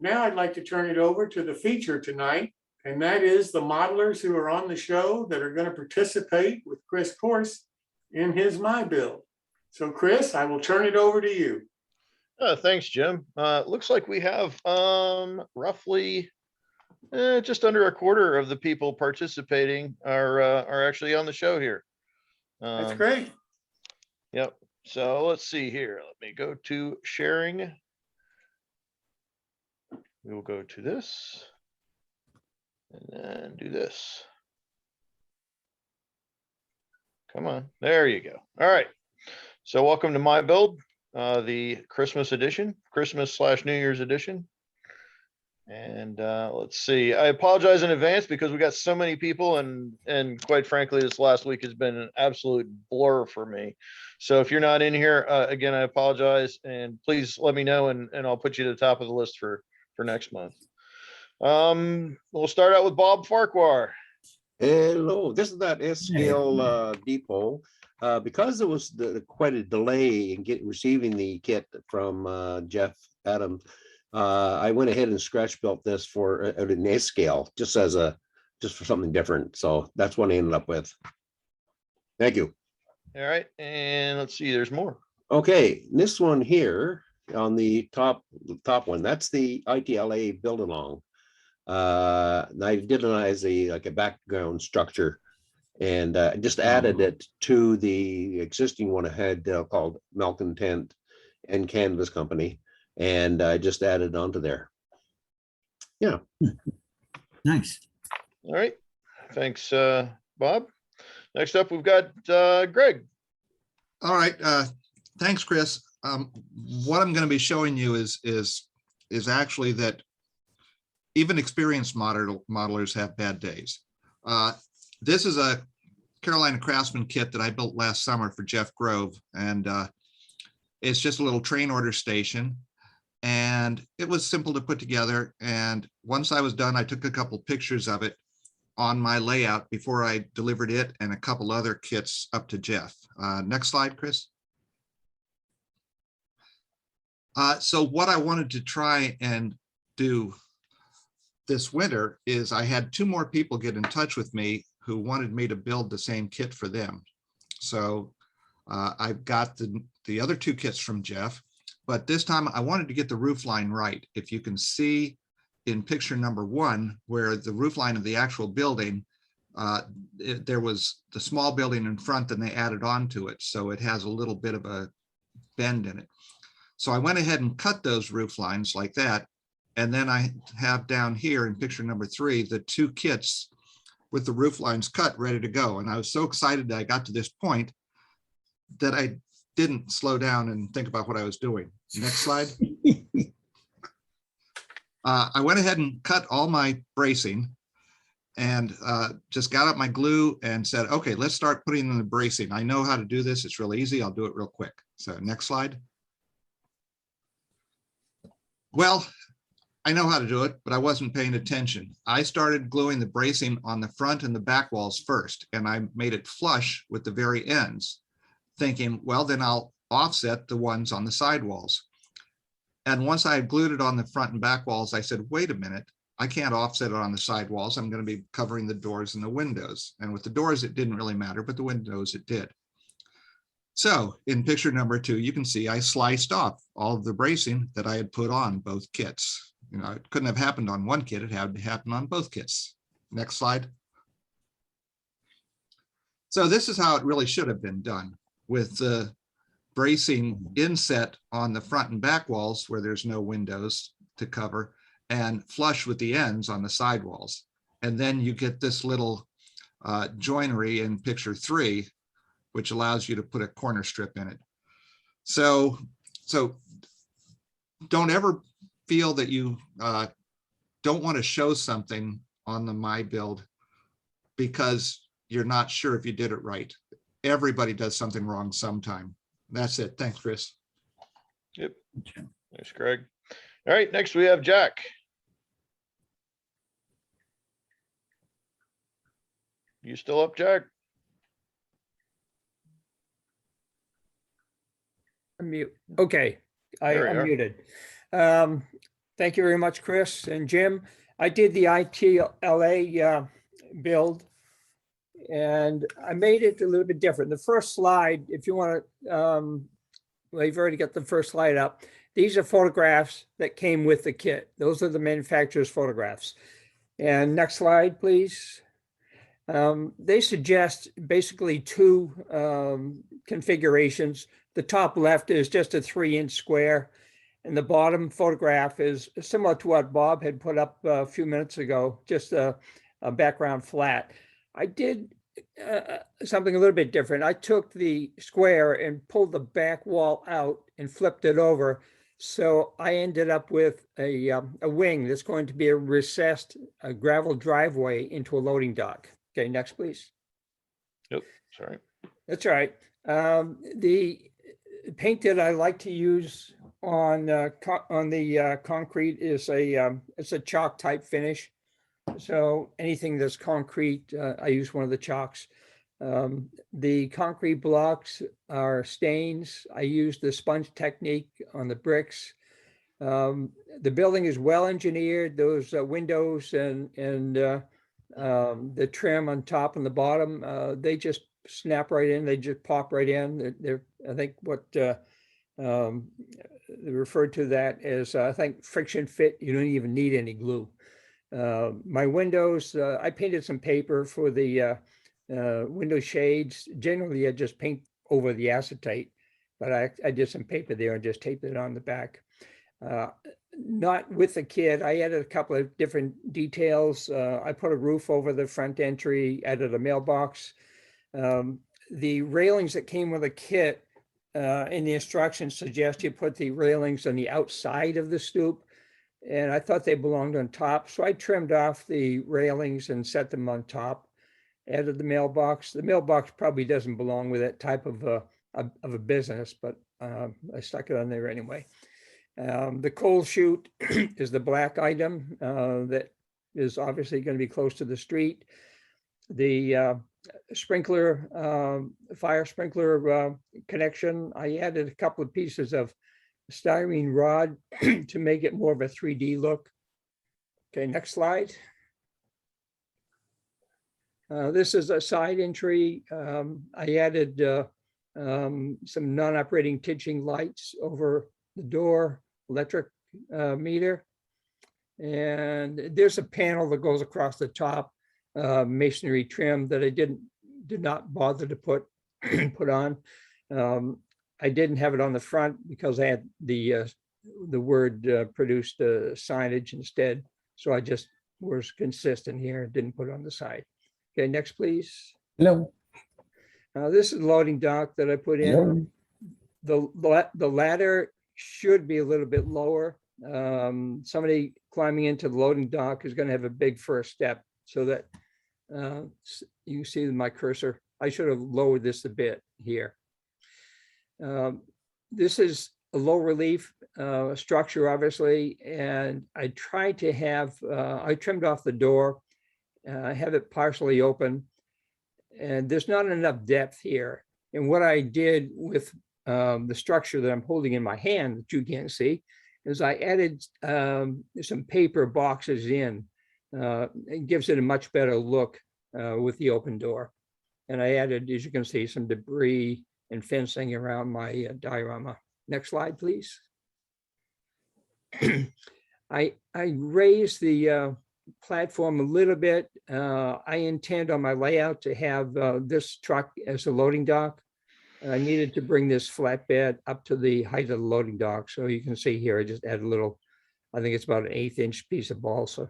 Now I'd like to turn it over to the feature tonight, and that is the modelers who are on the show that are going to participate with Chris Corse in his My Build. So Chris, I will turn it over to you. Thanks, Jim. Looks like we have roughly just under a quarter of the people participating are actually on the show here. That's great. Yep. So let's see here. Let me go to sharing. We will go to this and then do this. Come on. There you go. All right. So welcome to My Build, the Christmas edition, Christmas/New Year's edition. And let's see. I apologize in advance because we got so many people, and quite frankly, this last week has been an absolute blur for me. So if you're not in here, again, I apologize, and please let me know, and I'll put you to the top of the list for next month. We'll start out with Bob Farquhar. Hello, this is that S-scale depot. Because there was quite a delay in receiving the kit from Jeff Adams, I went ahead and scratch built this for an S-scale, just for something different. So that's what I ended up with. Thank you. All right, and let's see, there's more. Okay, this one here on the top one, that's the ITLA build along. I did it as a background structure, and just added it to the existing one I had called Malcontent and Canvas Company, and I just added onto there. Yeah. Nice. All right, thanks, Bob. Next up, we've got Greg. All right, thanks, Chris. What I'm going to be showing you is actually that even experienced modelers have bad days. This is a Carolina Craftsman kit that I built last summer for Jeff Grove, and it's just a little train order station, and it was simple to put together. And once I was done, I took a couple pictures of it on my layout before I delivered it and a couple other kits up to Jeff. Next slide, Chris. So what I wanted to try and do this winter is I had two more people get in touch with me who wanted me to build the same kit for them. So I've got the other two kits from Jeff, but this time I wanted to get the roof line right. If you can see in picture number 1, where the roof line of the actual building, there was the small building in front, and they added on to it. So it has a little bit of a bend in it. So I went ahead and cut those roof lines like that. And then I have down here in picture number 3, the two kits with the roof lines cut, ready to go. And I was so excited that I got to this point that I didn't slow down and think about what I was doing. Next slide. I went ahead and cut all my bracing and just got out my glue and said, okay, let's start putting in the bracing. I know how to do this. It's really easy. I'll do it real quick. So next slide. Well, I know how to do it, but I wasn't paying attention. I started gluing the bracing on the front and the back walls first, and I made it flush with the very ends, thinking, well, then I'll offset the ones on the side walls. And once I had glued it on the front and back walls, I said, wait a minute, I can't offset it on the side walls. I'm going to be covering the doors and the windows. And with the doors, it didn't really matter, but the windows, it did. So in picture number 2, you can see I sliced off all of the bracing that I had put on both kits. You know, it couldn't have happened on one kit. It had to happen on both kits. Next slide. So this is how it really should have been done, with the bracing inset on the front and back walls where there's no windows to cover, and flush with the ends on the side walls. And then you get this little joinery in picture 3, which allows you to put a corner strip in it. So don't ever feel that you don't want to show something on the My Build because you're not sure if you did it right. Everybody does something wrong sometime. That's it. Thanks, Chris. Yep. Thanks, Greg. All right, next we have Jack. You still up, Jack? Mute. Okay, There we I'm are. muted. Thank you very much, Chris and Jim. I did the ITLA build, and I made it a little bit different. The first slide, if you want to, well, you've already got the first slide up. These are photographs that came with the kit. Those are the manufacturer's photographs. And next slide, please. They suggest basically two configurations. The top left is just a 3-inch square, and the bottom photograph is similar to what Bob had put up a few minutes ago, just a background flat. I did something a little bit different. I took the square and pulled the back wall out and flipped it over. So I ended up with a wing that's going to be a recessed gravel driveway into a loading dock. Okay, next, please. Yep, sorry. That's all right. The paint that I like to use on the concrete is it's a chalk type finish. So anything that's concrete, I use one of the chalks. The concrete blocks are stains. I use the sponge technique on the bricks. The building is well engineered. Those windows and the trim on top and the bottom, they just snap right in. They just pop right in. They're I think what they referred to that as, I think, friction fit. You don't even need any glue. My windows, I painted some paper for the window shades. Generally, I just paint over the acetate, but I did some paper there and just taped it on the back. Not with the kit. I added a couple of different details. I put a roof over the front entry, added a mailbox. The railings that came with the kit in the instructions suggest you put the railings on the outside of the stoop. And I thought they belonged on top. So I trimmed off the railings and set them on top, added the mailbox. The mailbox probably doesn't belong with that type of a business, but I stuck it on there anyway. The coal chute is the black item that is obviously going to be close to the street. The sprinkler, fire sprinkler connection, I added a couple of pieces of styrene rod to make it more of a 3D look. Okay, next slide. This is a side entry. I added some non-operating tinting lights over the door, electric meter. And there's a panel that goes across the top, masonry trim that I did not bother to put on. I didn't have it on the front because I had the word produced signage instead. So I just was consistent here and didn't put it on the side. Okay, next, please. Hello. This is the loading dock that I put in. Hello. The ladder should be a little bit lower. Somebody climbing into the loading dock is going to have a big first step, so that you can see my cursor. I should have lowered this a bit here. This is a low relief structure, obviously, and I tried to have, I trimmed off the door, have it partially open, and there's not enough depth here. And what I did with the structure that I'm holding in my hand that you can't see is I added some paper boxes in. It gives it a much better look with the open door. And I added, as you can see, some debris and fencing around my diorama. Next slide, please. I raised the platform a little bit. I intend on my layout to have this truck as a loading dock. I needed to bring this flatbed up to the height of the loading dock. So you can see here, I just add a little, I think it's about an 1/8 inch piece of balsa.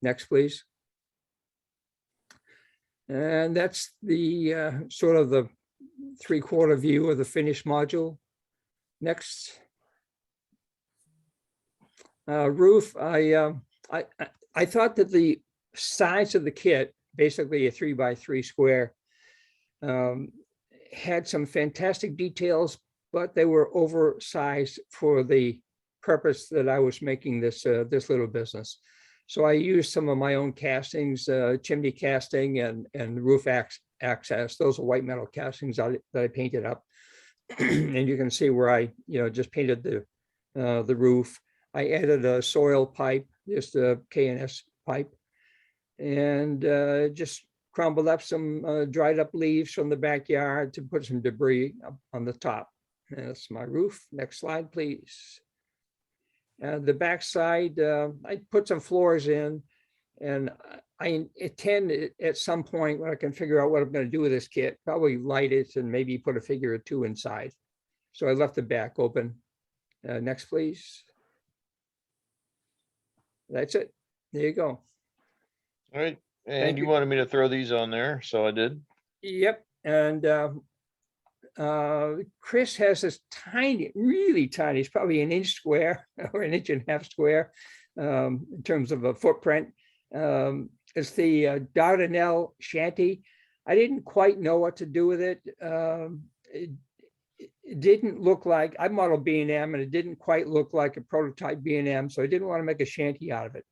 Next, please. And that's the sort of the 3/4 view of the finished module. Next. Roof, I thought that the size of the kit, basically a 3x3 square, had some fantastic details, but they were oversized for the purpose that I was making this this little business. So I used some of my own castings, chimney casting and roof access. Those are white metal castings that I painted up. And you can see where I, just painted the roof. I added a soil pipe, just a K&S pipe, and just crumbled up some dried up leaves from the backyard to put some debris up on the top. And that's my roof. Next slide, please. The backside, I put some floors in, and I intend at some point when I can figure out what I'm going to do with this kit, probably light it and maybe put a figure or two inside. So I left the back open. Next, please. That's it. There you go. All right. Thank And you you. wanted me to throw these on there, so I did. Yep. And Chris has this tiny, really tiny, it's probably an inch square or an inch and a half square in terms of a footprint. It's the Dardanelle shanty. I didn't quite know what to do with it. It didn't look like, I modeled B&M and it didn't quite look like a prototype B&M, so I didn't want to make a shanty out of it.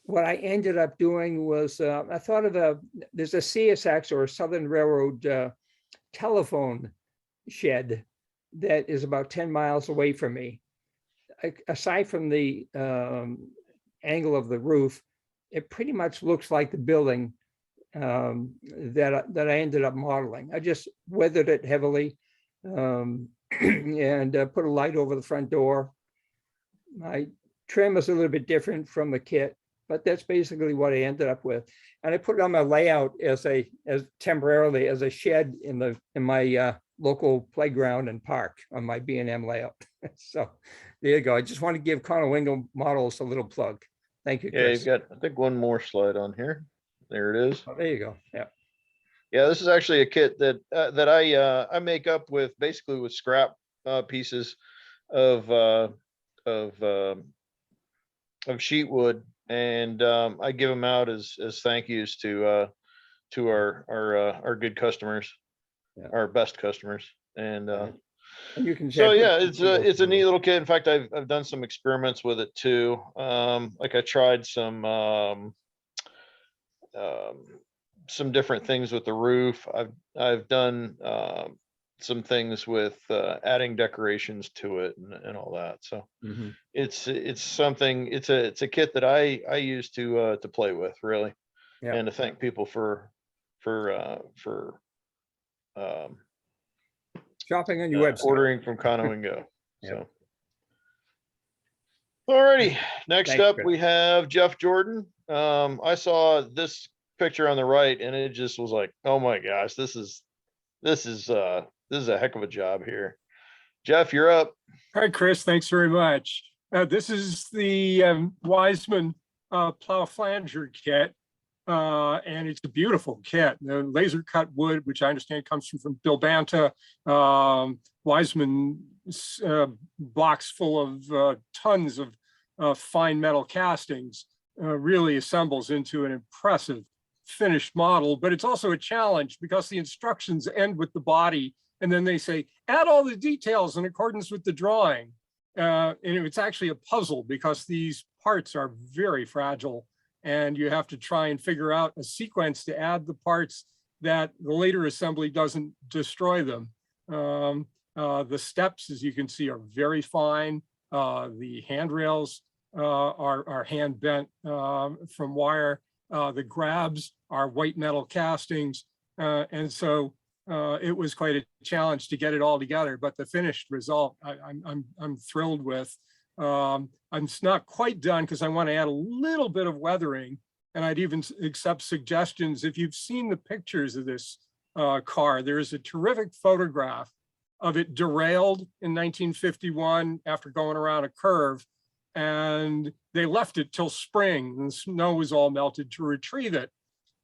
What I ended up doing was, I thought of there's a CSX or a Southern Railroad telephone shed that is about 10 miles away from me. Aside from the angle of the roof, it pretty much looks like the building that I ended up modeling. I just weathered it heavily and put a light over the front door. My trim is a little bit different from the kit, but that's basically what I ended up with. And I put it on my layout as temporarily as a shed in my local playground and park on my B&M layout. So there you go. I just want to give Connor Wingo Models a little plug. Thank you, Yeah, Chris. you've got, I think, one more slide on here. There it is. Oh, there you go. Yeah. Yeah, this is actually a kit that I make up with basically with scrap pieces of sheet wood, and I give them out as thank yous to our good customers, Yeah. our best customers, and And you can so put- yeah, it's a neat little kit. In fact, I've done some experiments with it too. Like I tried some different things with the roof. I've done some things with adding decorations to it and all that. So Mhm. it's something. It's a kit that I use to play with, really, Yeah. and to thank people for Shopping on your website. ordering from Kano and Go. Yeah. So. Alrighty, next Thanks, up Chris. we have Jeff Jordan. I saw this picture on the right and it just was like, oh my gosh, this is a heck of a job here. Jeff, you're up. Hi, Chris. Thanks very much. This is the Wiseman plow flanger kit, and it's a beautiful kit. The laser cut wood, which I understand comes from Bill Banta, Wiseman box full of tons of fine metal castings, really assembles into an impressive finished model. But it's also a challenge because the instructions end with the body, and then they say, add all the details in accordance with the drawing. And it's actually a puzzle because these parts are very fragile and you have to try and figure out a sequence to add the parts that the later assembly doesn't destroy them. The steps, as you can see, are very fine. The handrails are hand bent from wire. The grabs are white metal castings. And so it was quite a challenge to get it all together, but the finished result I'm thrilled with. I'm not quite done because I want to add a little bit of weathering, and I'd even accept suggestions. If you've seen the pictures of this car, there is a terrific photograph of it derailed in 1951 after going around a curve, and they left it till spring and the snow was all melted to retrieve it.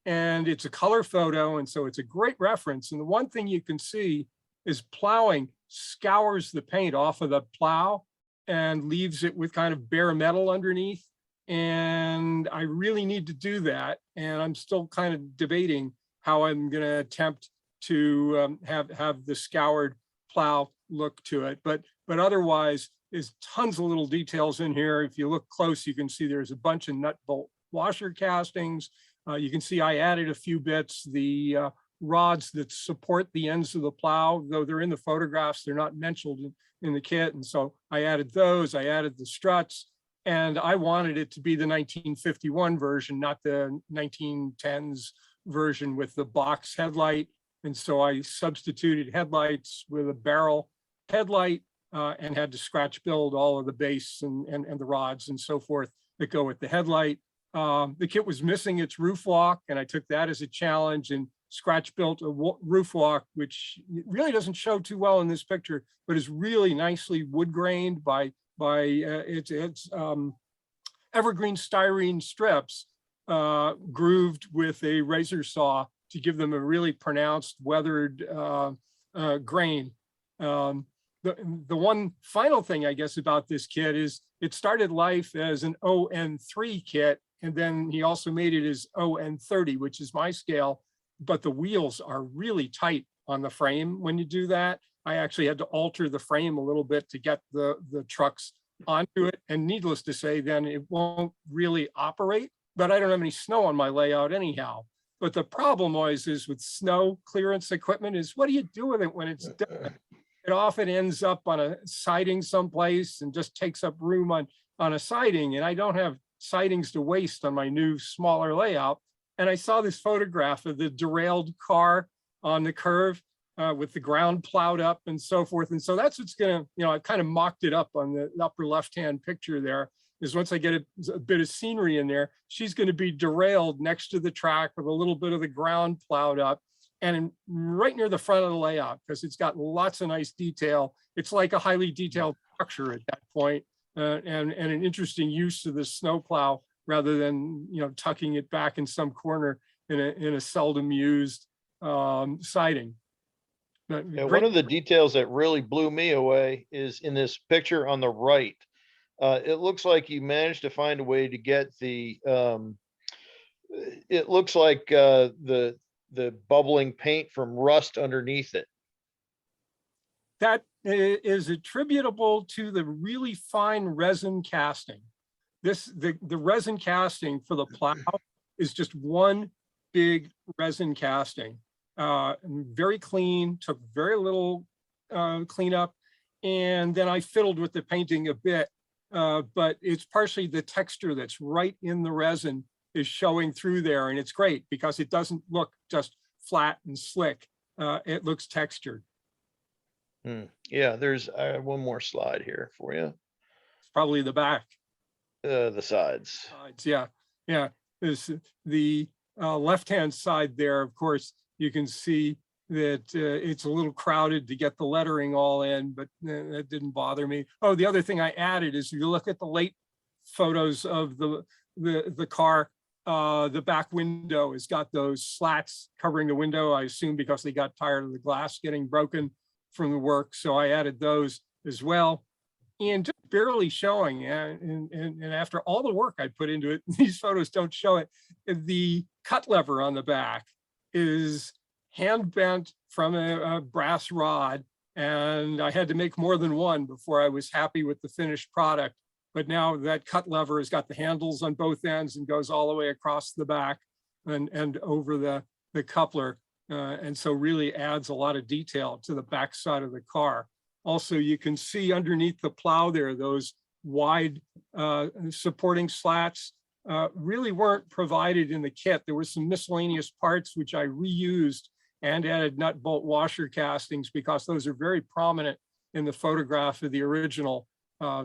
And it's a color photo, and so it's a great reference. And the one thing you can see is plowing scours the paint off of the plow and leaves it with kind of bare metal underneath. And I really need to do that. And I'm still kind of debating how I'm going to attempt to have the scoured plow look to it. But otherwise, there's tons of little details in here. If you look close, you can see there's a bunch of nut bolt washer castings. You can see I added a few bits. The rods that support the ends of the plow, though they're in the photographs, they're not mentioned in the kit. And so I added those, I added the struts, and I wanted it to be the 1951 version, not the 1910s version with the box headlight. And so I substituted headlights with a barrel headlight and had to scratch build all of the base and the rods and so forth that go with the headlight. The kit was missing its roof walk, and I took that as a challenge and scratch built a roof walk, which really doesn't show too well in this picture, but is really nicely wood grained by its evergreen styrene strips grooved with a razor saw to give them a really pronounced weathered grain. The one final thing, I guess, about this kit is it started life as an ON3 kit, and then he also made it as ON30, which is my scale, but the wheels are really tight on the frame when you do that. I actually had to alter the frame a little bit to get the trucks onto it, and needless to say, then it won't really operate, but I don't have any snow on my layout anyhow. But the problem always is with snow clearance equipment is, what do you do with it when it's done? It often ends up on a siding someplace and just takes up room on a siding. And I don't have sidings to waste on my new smaller layout. And I saw this photograph of the derailed car on the curve with the ground plowed up and so forth. And so that's what's gonna, I kind of mocked it up on the upper left-hand picture there, is once I get a bit of scenery in there, she's gonna be derailed next to the track with a little bit of the ground plowed up, and right near the front of the layout, because it's got lots of nice detail. It's like a highly detailed structure at that point, and an interesting use of the snowplow rather than tucking it back in some corner in a seldom used siding. Yeah, one of the details that really blew me away is in this picture on the right. It looks like you managed to find a way to get the. It looks like the bubbling paint from rust underneath it. That is attributable to the really fine resin casting. The resin casting for the plow is just one big resin casting. Very clean, took very little cleanup, and then I fiddled with the painting a bit, but it's partially the texture that's right in the resin is showing through there, and it's great because it doesn't look just flat and slick. It looks textured. Yeah, there's one more slide here for you. It's probably the back. The sides. Yeah. There's the left-hand side there, of course, you can see that it's a little crowded to get the lettering all in, but that didn't bother me. Oh, the other thing I added is if you look at the late photos of the car, the back window has got those slats covering the window, I assume because they got tired of the glass getting broken from the work. So I added those as well. And just barely showing, and after all the work I put into it, these photos don't show it. The cut lever on the back is hand bent from a brass rod, and I had to make more than one before I was happy with the finished product. But now that cut lever has got the handles on both ends and goes all the way across the back and over the coupler, and so really adds a lot of detail to the back side of the car. Also, you can see underneath the plow there, those wide supporting slats really weren't provided in the kit. There were some miscellaneous parts which I reused and added nut bolt washer castings because those are very prominent in the photograph of the original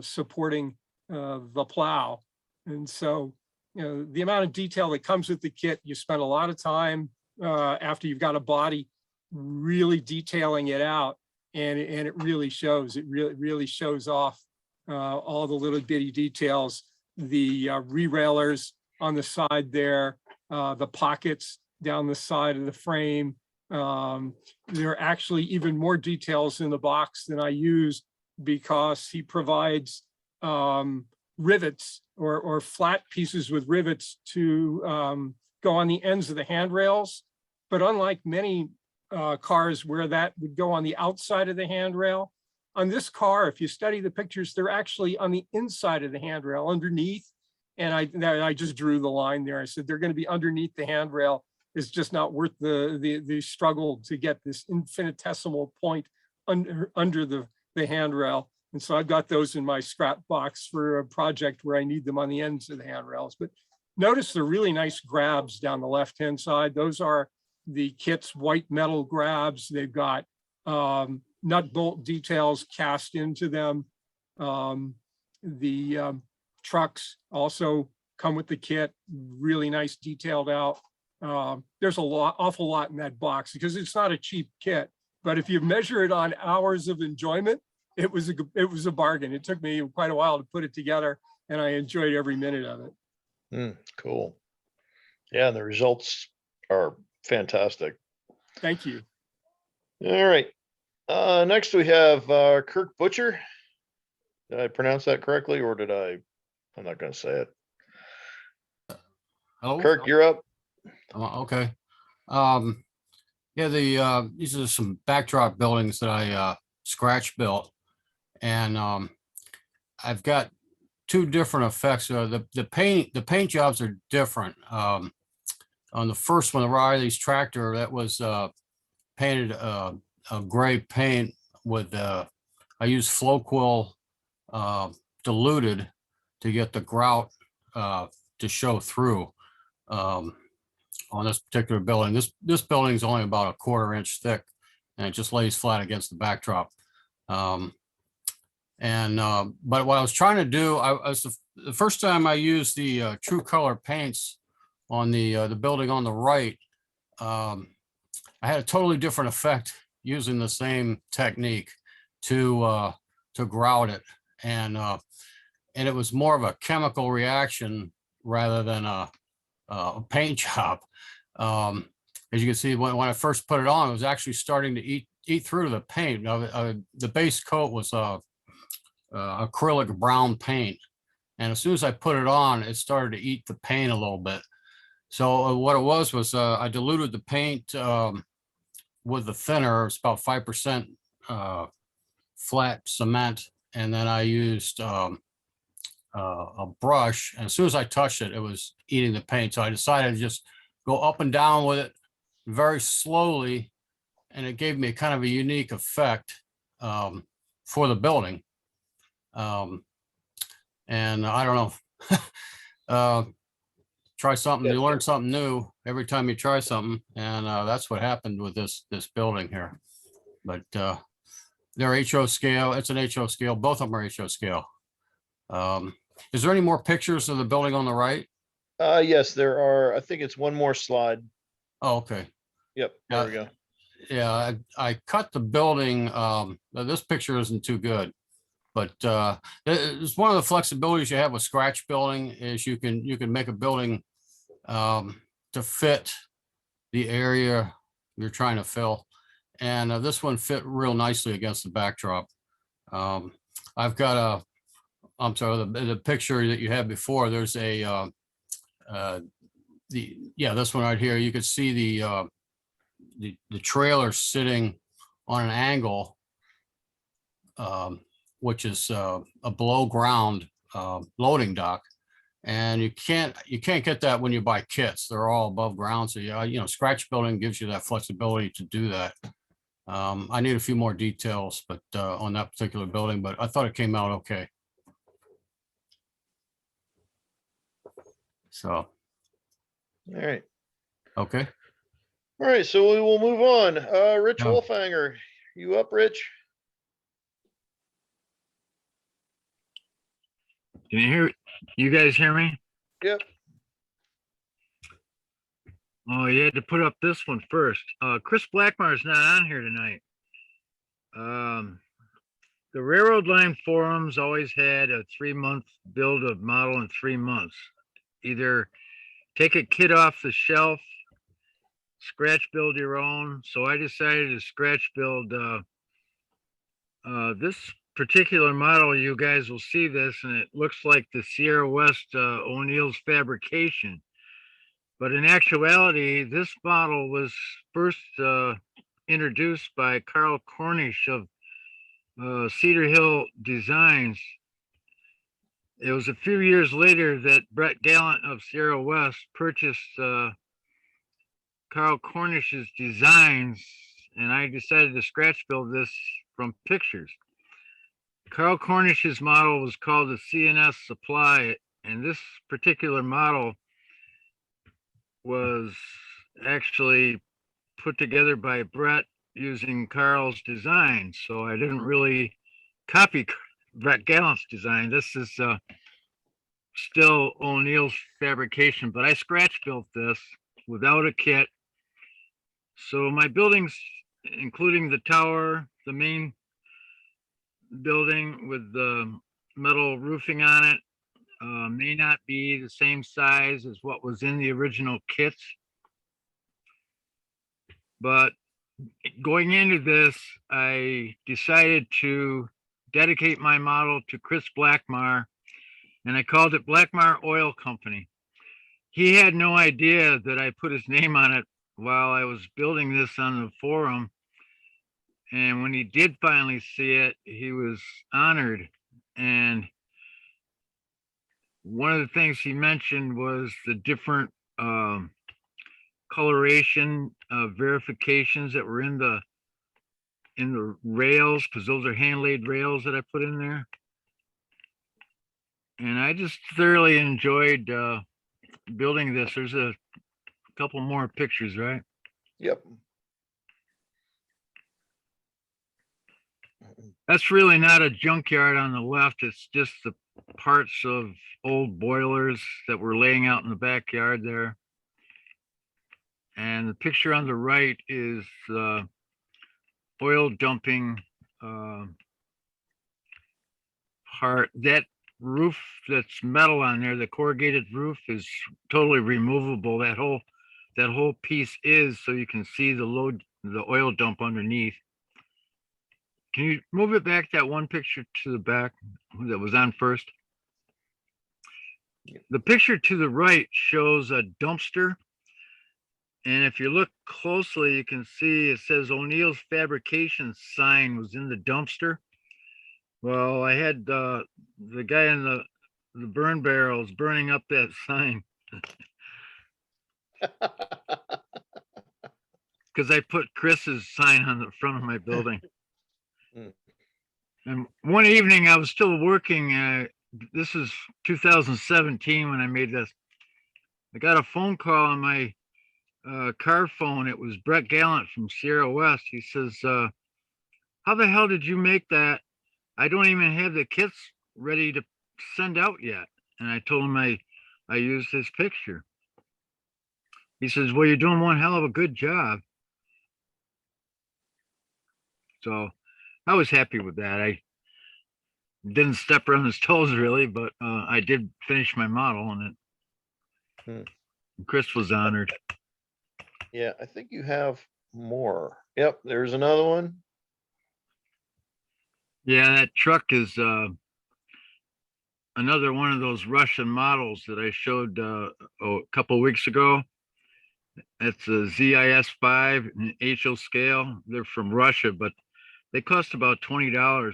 supporting the plow. And so, the amount of detail that comes with the kit, you spend a lot of time after you've got a body really detailing it out. And it really shows. It really shows off all the little bitty details, the re-railers on the side there, the pockets down the side of the frame. There are actually even more details in the box than I used because he provides rivets or flat pieces with rivets to go on the ends of the handrails. But unlike many cars where that would go on the outside of the handrail, on this car, if you study the pictures, they're actually on the inside of the handrail underneath. And I just drew the line there. I said they're going to be underneath the handrail is just not worth the struggle to get this infinitesimal point under the handrail. And so I've got those in my scrap box for a project where I need them on the ends of the handrails. But notice the really nice grabs down the left-hand side. Those are the kit's white metal grabs. They've got nut bolt details cast into them. The trucks also come with the kit, really nice detailed out. There's awful lot in that box because it's not a cheap kit, but if you measure it on hours of enjoyment, it was a bargain. It took me quite a while to put it together, and I enjoyed every minute of it. Cool. Yeah, the results are fantastic. Thank you. All right. Next we have Kirk Butcher. Did I pronounce that correctly, or did I? I'm not going to say it. Hello? Kirk, you're up. Okay. Yeah, these are some backdrop buildings that I scratch built, and I've got two different effects. The paint jobs are different. On the first one, the Riley's tractor, that was painted a gray paint with I used Floquil diluted to get the grout to show through. On this particular building, this building is only about a 1/4 inch thick, and it just lays flat against the backdrop. But what I was trying to do, I was the first time I used the True Color paints on the building on the right. I had a totally different effect using the same technique to grout it, and it was more of a chemical reaction rather than a paint job. As you can see, when I first put it on, it was actually starting to eat through the paint. The base coat was acrylic brown paint, and as soon as I put it on, it started to eat the paint a little bit. So what it was I diluted the paint with the thinner. It's about 5% flat cement, and then I used a brush, and as soon as I touched it, it was eating the paint. So I decided to just go up and down with it very slowly, and it gave me kind of a unique effect for the building. And I don't know, try something, you learn something new every time you try something, and that's what happened with this building here. But they're HO scale. It's an HO scale. Both of them are HO scale. Is there any more pictures of the building on the right? Yes, there are. I think it's one more slide. Oh, okay. Yep, there we go. Yeah, I cut the building. This picture isn't too good, but it's one of the flexibilities you have with scratch building is you can make a building to fit the area you're trying to fill, and this one fit real nicely against the backdrop. I've got I'm sorry, the picture that you had before. There's a this one right here. You could see the trailer sitting on an angle, which is a below ground loading dock, and you can't get that when you buy kits. They're all above ground. So scratch building gives you that flexibility to do that. I need a few more details, but on that particular building, but I thought it came out okay. So, All right. okay. All right, so we will move on. Rich Yeah. Wolfhanger, you up, Rich? Can you guys hear me? Yep. Oh, you had to put up this one first. Chris Blackmar's not on here tonight. The Railroad Line Forums always had a 3-month build of model in 3 months. Either take a kit off the shelf, scratch build your own. So I decided to scratch build this particular model. You guys will see this, and it looks like the Sierra West O'Neill's fabrication. But in actuality, this model was first introduced by Carl Cornish of Cedar Hill Designs. It was a few years later that Brett Gallant of Sierra West purchased Carl Cornish's designs, and I decided to scratch build this from pictures. Carl Cornish's model was called the CNS Supply, and this particular model was actually put together by Brett using Carl's design. So I didn't really copy Brett Gallant's design. This is still O'Neill's fabrication, but I scratch built this without a kit. So my buildings, including the tower, the main building with the metal roofing on it, may not be the same size as what was in the original kits. But going into this, I decided to dedicate my model to Chris Blackmar, and I called it Blackmar Oil Company. He had no idea that I put his name on it while I was building this on the forum. And when he did finally see it, he was honored. And one of the things he mentioned was the different coloration verifications that were in the rails, because those are hand laid rails that I put in there. And I just thoroughly enjoyed building this. There's a couple more pictures, right? Yep. That's really not a junkyard on the left. It's just the parts of old boilers that were laying out in the backyard there. And the picture on the right is oil dumping part. That roof that's metal on there, the corrugated roof, is totally removable. That whole piece is, so you can see the oil dump underneath. Can you move it back, that one picture to the back that was on first? The picture to the right shows a dumpster. And if you look closely, you can see it says O'Neill's Fabrication sign was in the dumpster. Well, I had the guy in the burn barrels burning up that sign. Because I put Chris's sign on the front of my building. And one evening I was still working. This is 2017 when I made this. I got a phone call on my car phone. It was Brett Gallant from Sierra West. He says, how the hell did you make that? I don't even have the kits ready to send out yet. And I told him I used his picture. He says, well, you're doing one hell of a good job. So I was happy with that. I didn't step on his toes really, but I did finish my model on it. Chris was honored. Yeah, I think you have more. Yep, there's another one. Yeah, that truck is another one of those Russian models that I showed a couple of weeks ago. That's a ZIS-5 in HO scale. They're from Russia, but they cost about $20.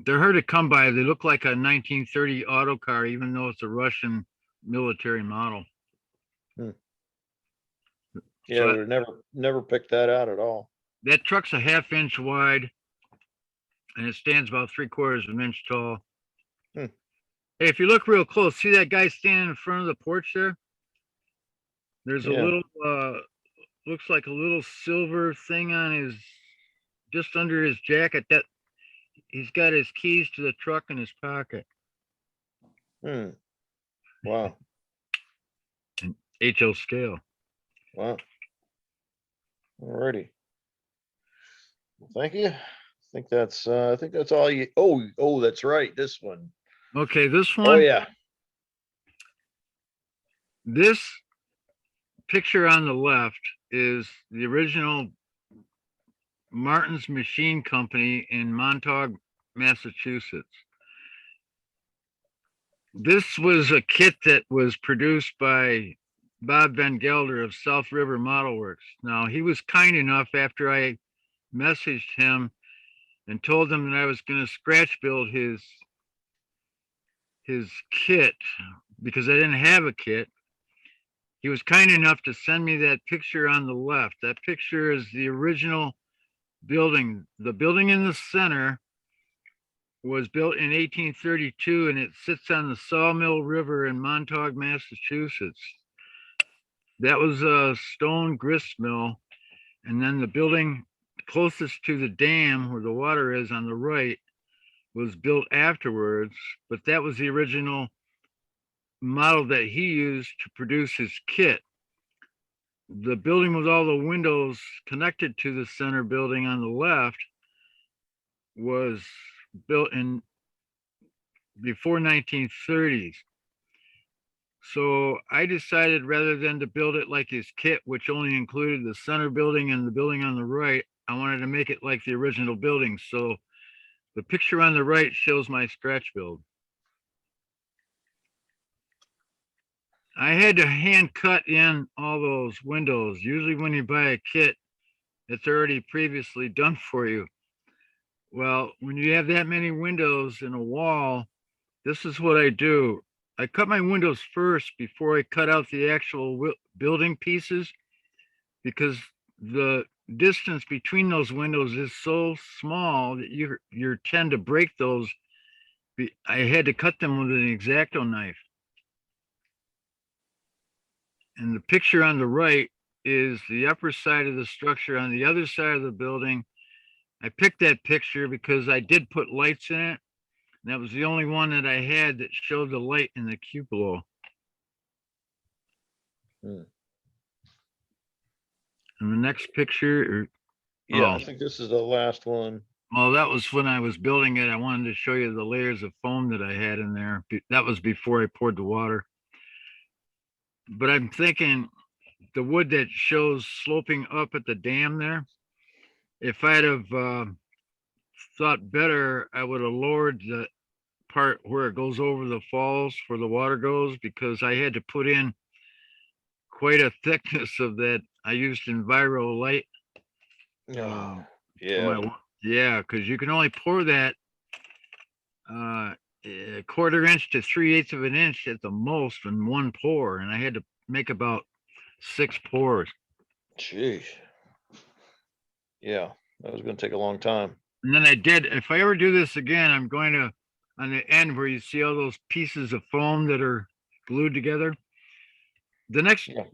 They're hard to come by. They look like a 1930 auto car, even though it's a Russian military model. Yeah, So we never picked that out at all. that truck's a 1/2 inch wide, and it stands about 3/4 of an inch tall. Hey, if you look real close, see that guy standing in front of the porch there? There's a little, looks like a little silver thing on his, just under his jacket. That he's got his keys to the truck in his pocket. Wow. And HO scale. Wow. Alrighty. Well, thank you. I think that's all you. Oh, that's right. This one. Okay, this one. Oh yeah. This picture on the left is the original Martin's Machine Company in Montauk, Massachusetts. This was a kit that was produced by Bob Van Gelder of South River Model Works. Now, he was kind enough, after I messaged him and told him that I was going to scratch build his kit, because I didn't have a kit. he was kind enough to send me that picture on the left. That picture is the original building. The building in the center was built in 1832, and it sits on the Sawmill River in Montauk, Massachusetts. That was a stone grist mill. And then the building closest to the dam where the water is on the right was built afterwards, but that was the original model that he used to produce his kit. The building with all the windows connected to the center building on the left was built in before 1930s. So I decided rather than to build it like his kit, which only included the center building and the building on the right, I wanted to make it like the original building. So the picture on the right shows my scratch build. I had to hand cut in all those windows. Usually when you buy a kit, it's already previously done for you. Well, when you have that many windows in a wall, this is what I do. I cut my windows first before I cut out the actual building pieces, because the distance between those windows is so small that you tend to break those. I had to cut them with an X-Acto knife. And the picture on the right is the upper side of the structure on the other side of the building. I picked that picture because I did put lights in it. And that was the only one that I had that showed the light in the cupola. And the next picture, Yeah, oh. I think this is the last one. Well, that was when I was building it. I wanted to show you the layers of foam that I had in there. That was before I poured the water. But I'm thinking the wood that shows sloping up at the dam there, if I'd have thought better, I would have lowered the part where it goes over the falls where the water goes, because I had to put in quite a thickness of that. I used Enviro Light. Oh, Yeah, yeah. because you can only pour that a 1/4 inch to 3/8 of an inch at the most in one pour, and I had to make about 6 pours. Jeez. Yeah, that was going to take a long time. And then I did. If I ever do this again, I'm going to, on the end where you see all those pieces of foam that are glued together. The next, Yeah.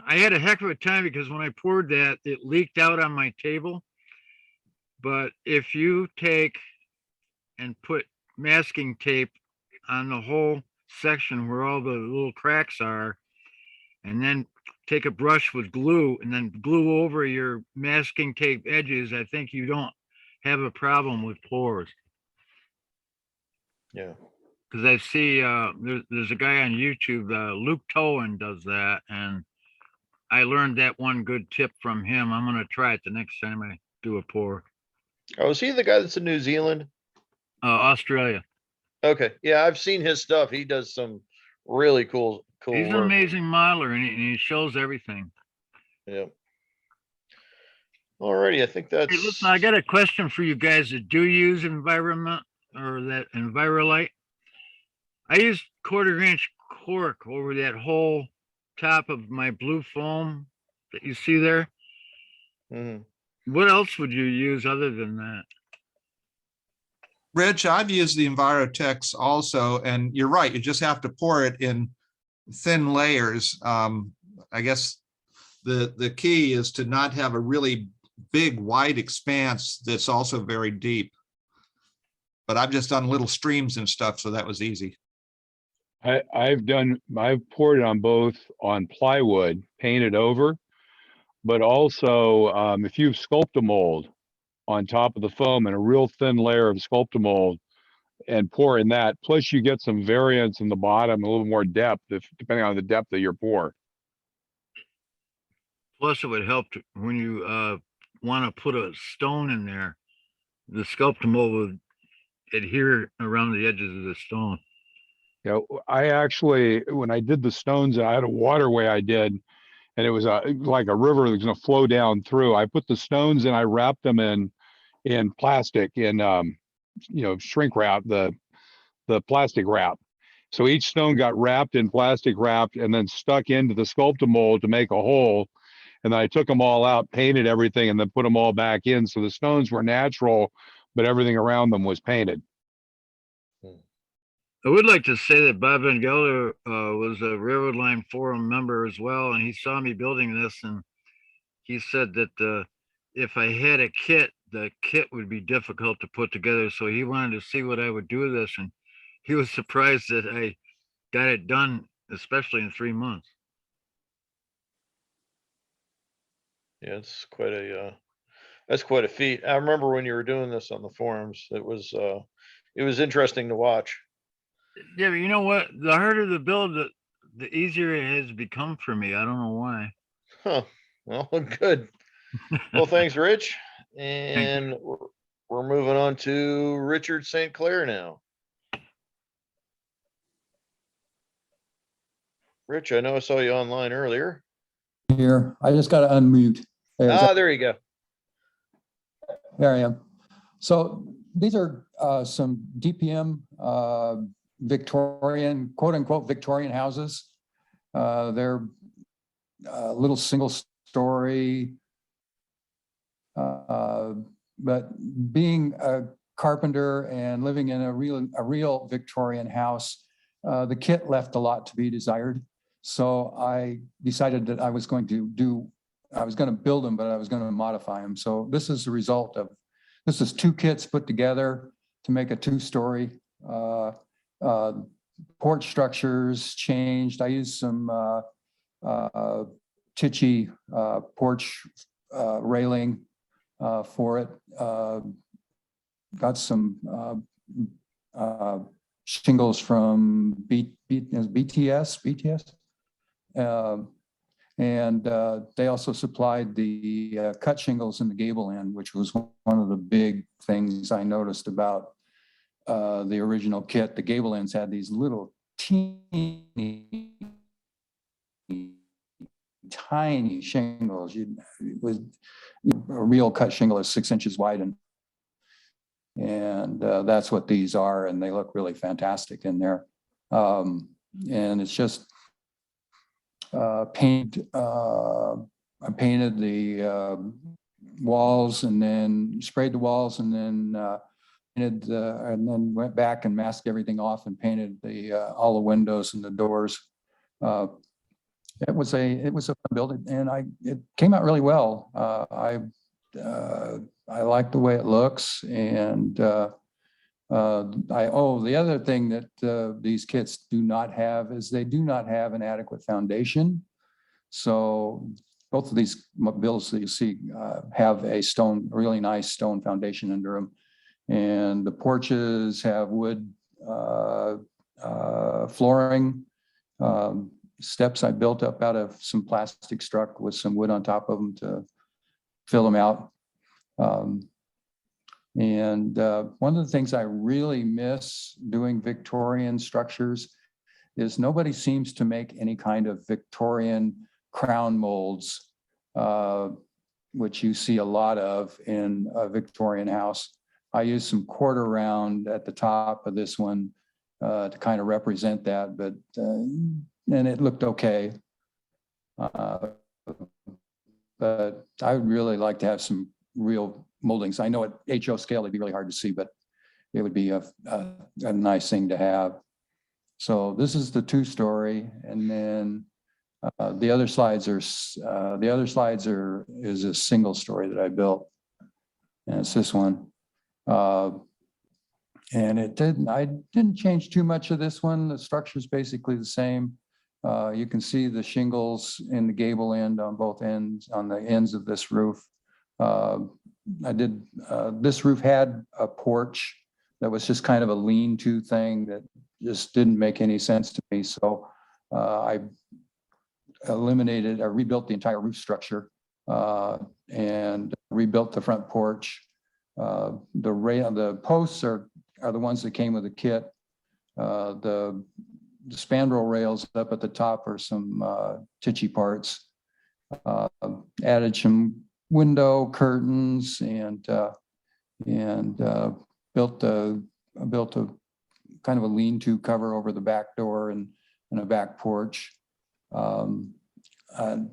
I had a heck of a time because when I poured that, it leaked out on my table. But if you take and put masking tape on the whole section where all the little cracks are, and then take a brush with glue and then glue over your masking tape edges, I think you don't have a problem with pores. Yeah. Because I see there's a guy on YouTube, Luke Towan does that, and I learned that one good tip from him. I'm gonna try it the next time I do a pour. Oh, is he the guy that's in New Zealand? Australia. Okay. Yeah, I've seen his stuff. He does some really cool He's an work. amazing modeler, and he shows everything. Yeah. Alrighty, I think that's. Hey, listen, I got a question for you guys that do use environment or that Envirolight. I use 1/4 inch cork over that whole top of my blue foam that you see there. Mhm. What else would you use other than that? Rich, I've used the Envirotex also, and you're right, you just have to pour it in thin layers. I guess the key is to not have a really big wide expanse that's also very deep. But I've just done little streams and stuff, so that was easy. I've poured it on both on plywood, painted over, but also if you sculpt a mold on top of the foam and a real thin layer of sculpt a mold and pour in that, plus you get some variance in the bottom, a little more depth, depending on the depth of your pour. Plus, it would help when you want to put a stone in there. The sculptable would adhere around the edges of the stone. You know, I actually, when I did the stones, I had a waterway I did, and it was like a river that was going to flow down through. I put the stones in, I wrapped them in plastic, in shrink wrap, the plastic wrap. So each stone got wrapped in plastic wrapped and then stuck into the sculptor mold to make a hole. And then I took them all out, painted everything, and then put them all back in. So the stones were natural, but everything around them was painted. I would like to say that Bob Van Gelder was a Railroad Line Forum member as well, and he saw me building this, and he said that if I had a kit, the kit would be difficult to put together. So he wanted to see what I would do with this, and he was surprised that I got it done, especially in 3 months. Yeah, it's quite a that's quite a feat. I remember when you were doing this on the forums. It was interesting to watch. Yeah, but you know what? The harder the build, the easier it has become for me. I don't know why. Huh. Well, good. Well, thanks, Rich. Thank And we're moving on to Richard St. Clair now. Rich, I know I saw you online earlier. Here, I just got to unmute. There you go. There I am. So these are some DPM Victorian, quote unquote, Victorian houses. They're little single story. But being a carpenter and living in a real Victorian house, the kit left a lot to be desired. So I decided that I was going to build them, but I was going to modify them. So this is the result of, this is 2 kits put together to make a 2-story. Porch structures changed. I used some Tichy porch railing for it. Got some shingles from BTS. And they also supplied the cut shingles in the gable end, which was one of the big things I noticed about the original kit. The gable ends had these little teeny tiny shingles. It was a real cut shingle is 6 inches wide, and that's what these are, and they look really fantastic in there. And it's just paint. I painted the walls and then sprayed the walls and then painted and then went back and masked everything off and painted the all the windows and the doors. It was a fun build, and it came out really well. I like the way it looks, and the other thing that these kits do not have is they do not have an adequate foundation. So both of these builds that you see have a really nice stone foundation under them, and the porches have wood flooring. Steps I built up out of some plastic struck with some wood on top of them to fill them out. And one of the things I really miss doing Victorian structures is nobody seems to make any kind of Victorian crown molds, which you see a lot of in a Victorian house. I used some quarter round at the top of this one to kind of represent that, but and it looked okay. But I would really like to have some real moldings. I know at HO scale, it'd be really hard to see, but it would be a nice thing to have. So this is the 2-story, and then the other slides is a single story that I built, and it's this one. And I didn't change too much of this one. The structure is basically the same. You can see the shingles in the gable end on both ends, on the ends of this roof. This roof had a porch that was just kind of a lean-to thing that just didn't make any sense to me. So I rebuilt the entire roof structure and rebuilt the front porch. The posts are the ones that came with the kit. The spandrel rails up at the top are some Tichy parts. Added some window curtains and built a kind of a lean-to cover over the back door and a back porch. I don't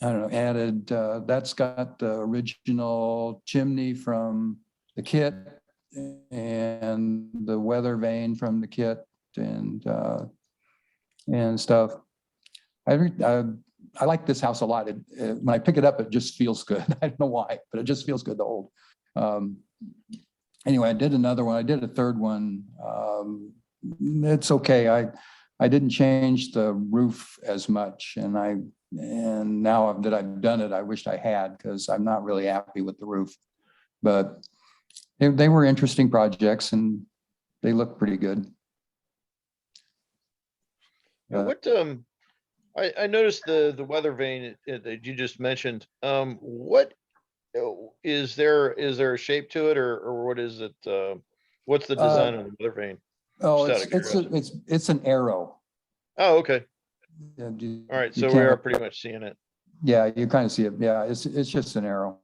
know, added, that's got the original chimney from the kit and the weather vane from the kit and stuff. I like this house a lot. When I pick it up, it just feels good. I don't know why, but it just feels good to hold. Anyway, I did another one. I did a third one. It's okay. I didn't change the roof as much, and now that I've done it, I wished I had, because I'm not really happy with the roof. But they were interesting projects and they look pretty good. What I noticed the weather vane that you just mentioned. What is there a shape to it, or what is it? What's the design of the weather vane? Oh, Just out of curiosity. it's an arrow. Oh, okay. Yeah, All right, so we are pretty much seeing it. Yeah, you kind of see it. Yeah, it's just an arrow.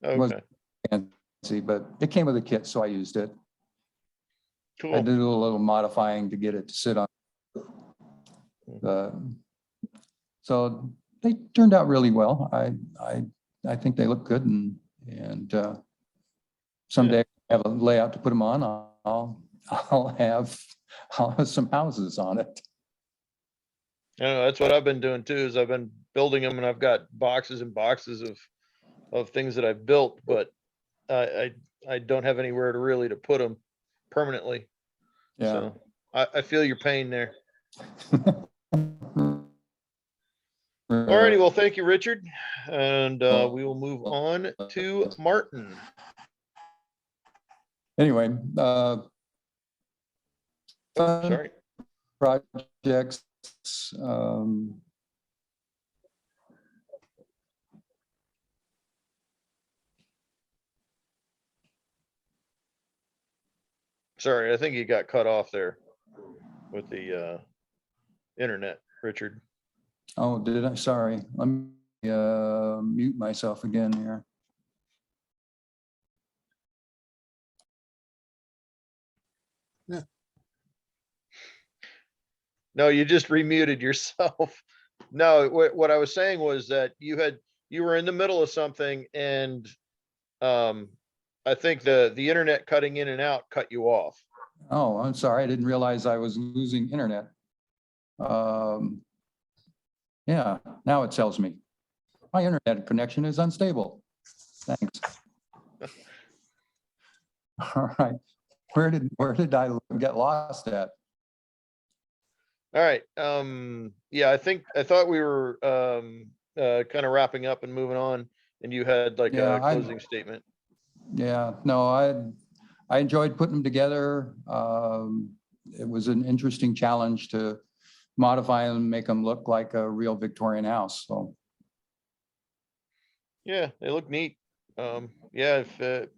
It wasn't Okay, fancy, but it came with a kit, so I used it. I cool. did a little modifying to get it to sit on. So they turned out really well. I think they look good, and someday I have a layout to put them on. I'll have some houses on it. I know, that's what I've been doing too, is I've been building them, and I've got boxes and boxes of things that I've built, but I don't have anywhere to put them permanently. Yeah. So I feel your pain there. Alrighty, well, thank you, Richard. And we will move on to Martin. Anyway, Sorry. projects. Sorry, I think you got cut off there with the internet, Richard. Oh, did I? Sorry. Let me mute myself again here. No, you just remuted yourself. No, what I was saying was that you were in the middle of something, and I think the internet cutting in and out cut you off. Oh, I'm sorry. I didn't realize I was losing internet. Yeah, now it tells me my internet connection is unstable. Thanks. All right. Where did I get lost at? All right. Yeah, I thought we were kind of wrapping up and moving on, and you had like a closing statement. Yeah, no, I enjoyed putting them together. It was an interesting challenge to modify them, make them look like a real Victorian house. So Yeah, they look neat. Yeah, if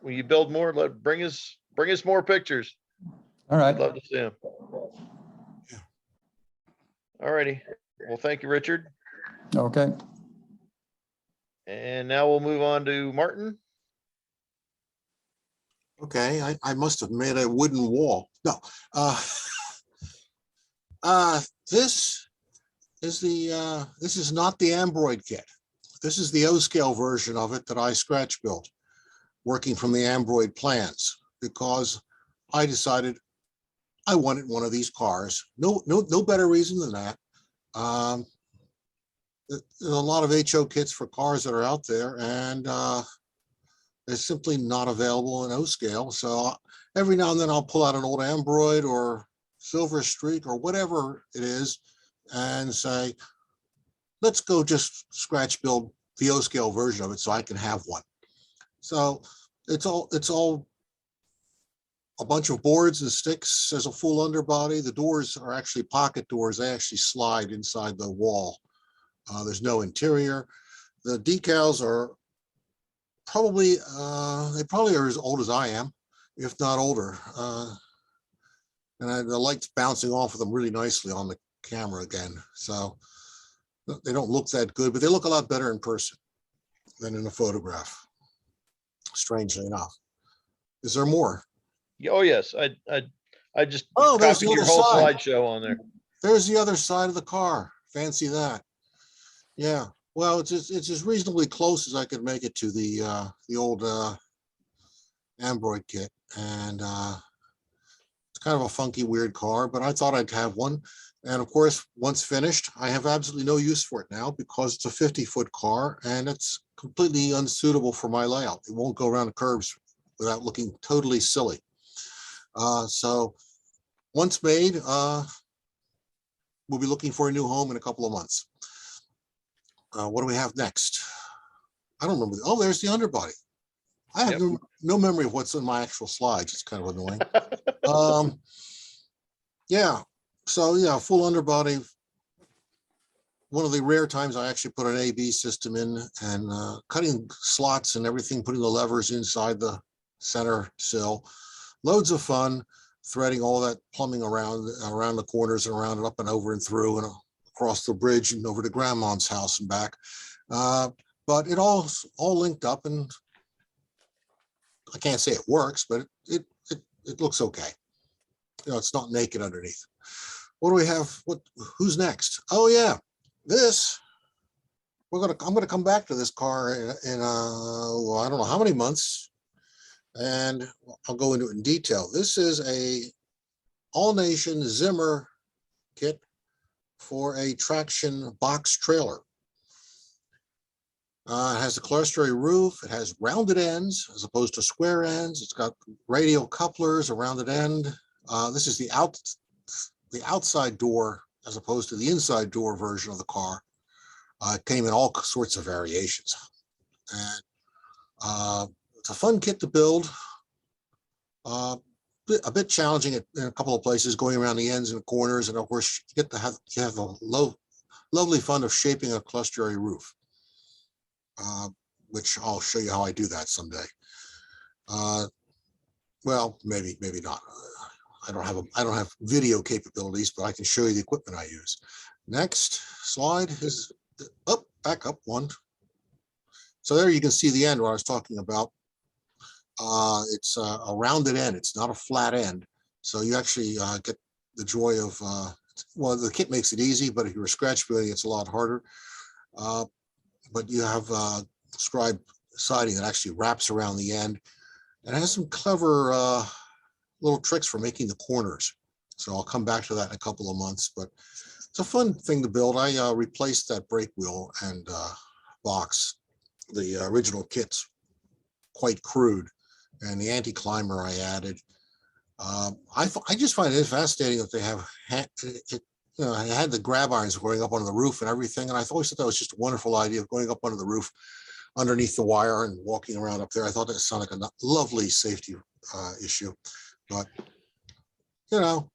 when you build more, bring us more pictures. all right. I'd love to see them. All righty. Well, thank you, Richard. Okay. And now we'll move on to Martin. Okay, I must have made a wooden wall. No. This is not the Ambroid kit. This is the O-scale version of it that I scratch built, working from the Ambroid plans, because I decided I wanted one of these cars. No better reason than that. There's a lot of HO kits for cars that are out there, and they're simply not available in O-scale. So every now and then I'll pull out an old Ambroid or Silver Streak or whatever it is and say, let's go just scratch build the O-scale version of it so I can have one. So it's all a bunch of boards and sticks as a full underbody. The doors are actually pocket doors. They actually slide inside the wall. There's no interior. The decals are probably, they probably are as old as I am, if not older. And the light's bouncing off of them really nicely on the camera again. So they don't look that good, but they look a lot better in person than in a photograph, strangely enough. Is there more? Oh, yes. I just Oh, there's copied the your other whole side. slideshow on there. There's the other side of the car. Fancy that. Yeah, well, it's as reasonably close as I could make it to the old Ambroid kit. And it's kind of a funky, weird car, but I thought I'd have one. And of course, once finished, I have absolutely no use for it now because it's a 50-foot car and it's completely unsuitable for my layout. It won't go around the curves without looking totally silly. So once made, we'll be looking for a new home in a couple of months. What do we have next? I don't remember. Oh, there's the underbody. I have no memory of what's in my actual slides. It's kind of annoying. Yeah. So yeah, full underbody. One of the rare times I actually put an A/B system in and cutting slots and everything, putting the levers inside the center sill. Loads of fun threading all that plumbing around the corners and around and up and over and through and across the bridge and over to grandma's house and back. But it all linked up, and I can't say it works, but it looks okay. You know, it's not naked underneath. What do we have? Who's next? Oh yeah, this. I'm gonna come back to this car in well, I don't know how many months, and I'll go into it in detail. This is a all-nation Zimmer kit for a traction box trailer. It has a clerestory roof. It has rounded ends as opposed to square ends. It's got radial couplers, a rounded end. This is the outside door as opposed to the inside door version of the car. It came in all sorts of variations. And it's a fun kit to build. A bit challenging in a couple of places, going around the ends and corners. And of course, you have the lovely fun of shaping a clerestory roof, which I'll show you how I do that someday. Well, maybe not. I don't have video capabilities, but I can show you the equipment I use. Next slide is back up one. So there you can see the end, what I was talking about. It's a rounded end. It's not a flat end. So you actually get the joy of, well, the kit makes it easy, but if you're scratch building, it's a lot harder. But you have scribe siding that actually wraps around the end and has some clever little tricks for making the corners. So I'll come back to that in a couple of months, but it's a fun thing to build. I replaced that brake wheel and box, the original kit's quite crude, and the anti-climber I added. I just find it fascinating that they have, I had the grab irons going up onto the roof and everything, and I always thought that was just a wonderful idea of going up onto the roof underneath the wire and walking around up there. I thought that sounded like a lovely safety issue, but you know,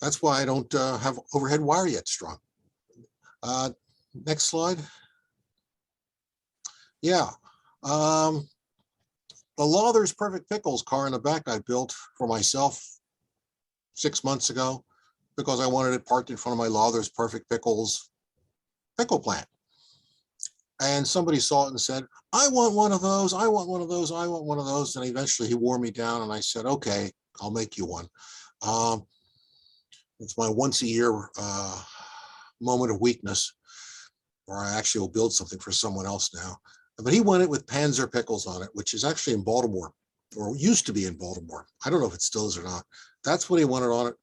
that's why I don't have overhead wire yet strung. Next slide. Yeah. The Lauthers Perfect Pickles car in the back I built for myself 6 months ago because I wanted it parked in front of my Lauthers Perfect Pickles pickle plant. And somebody saw it and said, I want one of those, I want one of those, I want one of those. And eventually he wore me down and I said, okay, I'll make you one. It's my once a year moment of weakness, or I actually will build something for someone else now. But he wanted it with Panzer pickles on it, which is actually in Baltimore, or used to be in Baltimore. I don't know if it still is or not. That's what he wanted on it.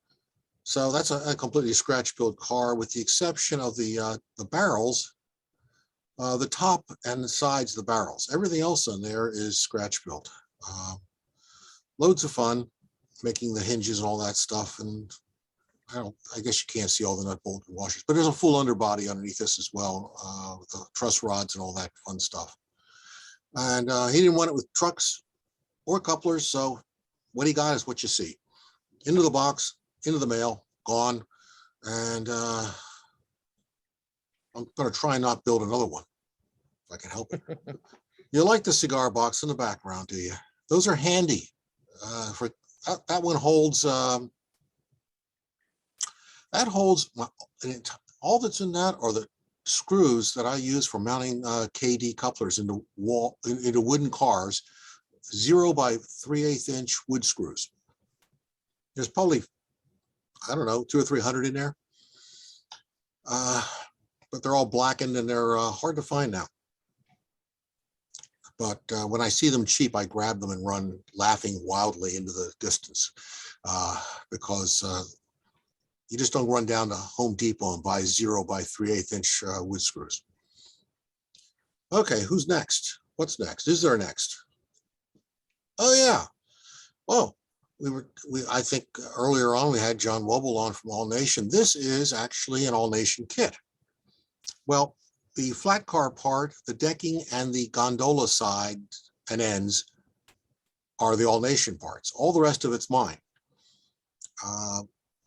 So that's a completely scratch built car, with the exception of the barrels, the top and the sides of the barrels. Everything else on there is scratch built. Loads of fun making the hinges and all that stuff. And I guess you can't see all the nut bolt washers, but there's a full underbody underneath this as well, with the truss rods and all that fun stuff. And he didn't want it with trucks or couplers, so what he got is what you see. Into the box, into the mail, gone. And I'm going to try and not build another one, if I can help it. You like the cigar box in the background, do you? Those are handy. For that one holds. That holds all that's in that are the screws that I use for mounting KD couplers into wooden cars, 0 by 3/8 inch wood screws. There's probably, I don't know, 200 or 300 in there. But they're all blackened and they're hard to find now. But when I see them cheap, I grab them and run laughing wildly into the distance because you just don't run down to Home Depot and buy 0 by 3/8 inch wood screws. Okay, who's next? What's next? Is there a next? Oh yeah. Well, I think earlier on we had John Wobble on from All Nation. This is actually an All Nation kit. Well, the flat car part, the decking, and the gondola side and ends are the All Nation parts. All the rest of it's mine.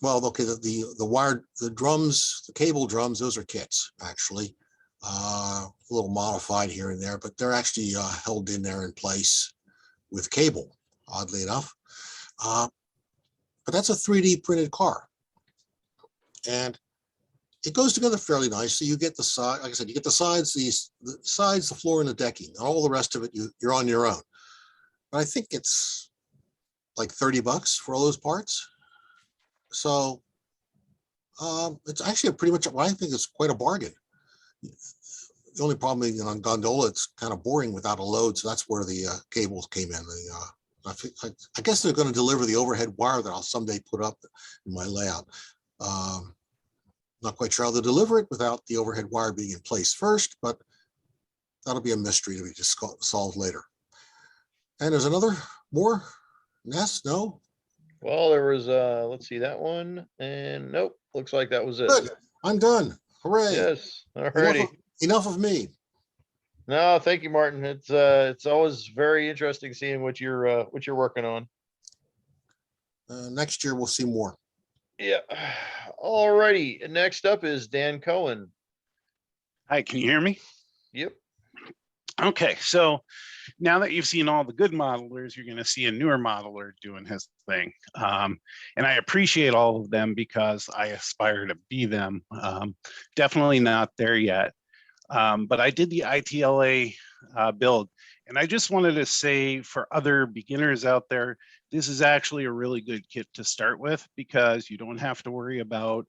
Well, okay, the wired, the drums, the cable drums, those are kits actually. A little modified here and there, but they're actually held in there in place with cable, oddly enough. But that's a 3D printed car. And it goes together fairly nicely. You get the side, like I said, you get the sides, the sides, the floor, and the decking, and all the rest of it you're on your own. But I think it's like $30 for all those parts. So it's actually pretty much, I think it's quite a bargain. The only problem is on gondola, it's kind of boring without a load, so that's where the cables came in. I guess they're going to deliver the overhead wire that I'll someday put up in my layout. Not quite sure how they'll deliver it without the overhead wire being in place first, but that'll be a mystery to be just solved later. And there's more nest? No? Well, there was, let's see, that one, and nope, looks like that was it. Good. I'm done. Hooray. Yes, alrighty. Enough of me. No, thank you, Martin. It's always very interesting seeing what you're working on. Next year we'll see more. Yeah. Alrighty. Next up is Dan Cohen. Hi, can you hear me? Yep. Okay, so now that you've seen all the good modelers, you're going to see a newer modeler doing his thing. And I appreciate all of them because I aspire to be them. Definitely not there yet. But I did the ITLA build. And I just wanted to say for other beginners out there, this is actually a really good kit to start with because you don't have to worry about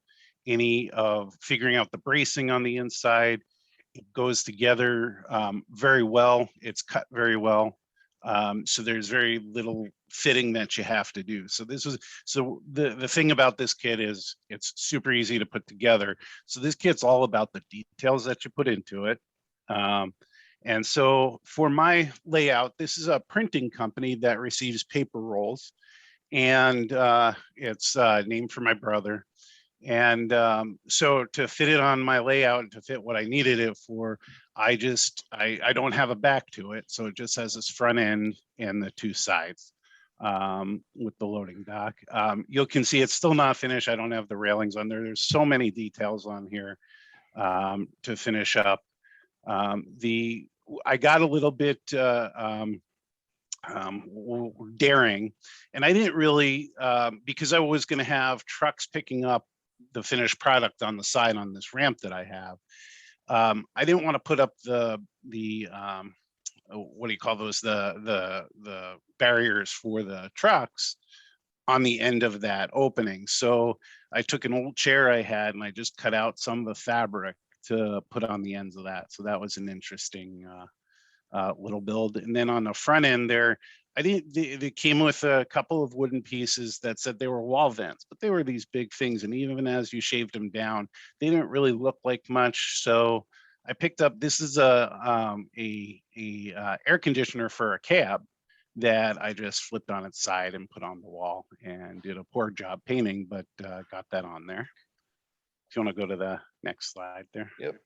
any of figuring out the bracing on the inside. It goes together very well. It's cut very well. So there's very little fitting that you have to do. So the thing about this kit is it's super easy to put together. So this kit's all about the details that you put into it. And so for my layout, this is a printing company that receives paper rolls, and it's named for my brother. And so to fit it on my layout and to fit what I needed it for, I don't have a back to it. So it just has this front end and the two sides with the loading dock. You can see it's still not finished. I don't have the railings on there. There's so many details on here to finish up. I got a little bit daring, and I didn't really, because I was going to have trucks picking up the finished product on the side on this ramp that I have. I didn't want to put up the what do you call those, the barriers for the trucks on the end of that opening. So I took an old chair I had and I just cut out some of the fabric to put on the ends of that. So that was an interesting little build. And then on the front end there, they came with a couple of wooden pieces that said they were wall vents, but they were these big things. And even as you shaved them down, they didn't really look like much. So I picked up, this is a air conditioner for a cab that I just flipped on its side and put on the wall, and did a poor job painting, but got that on there. If you want to go to the next slide there. Yep.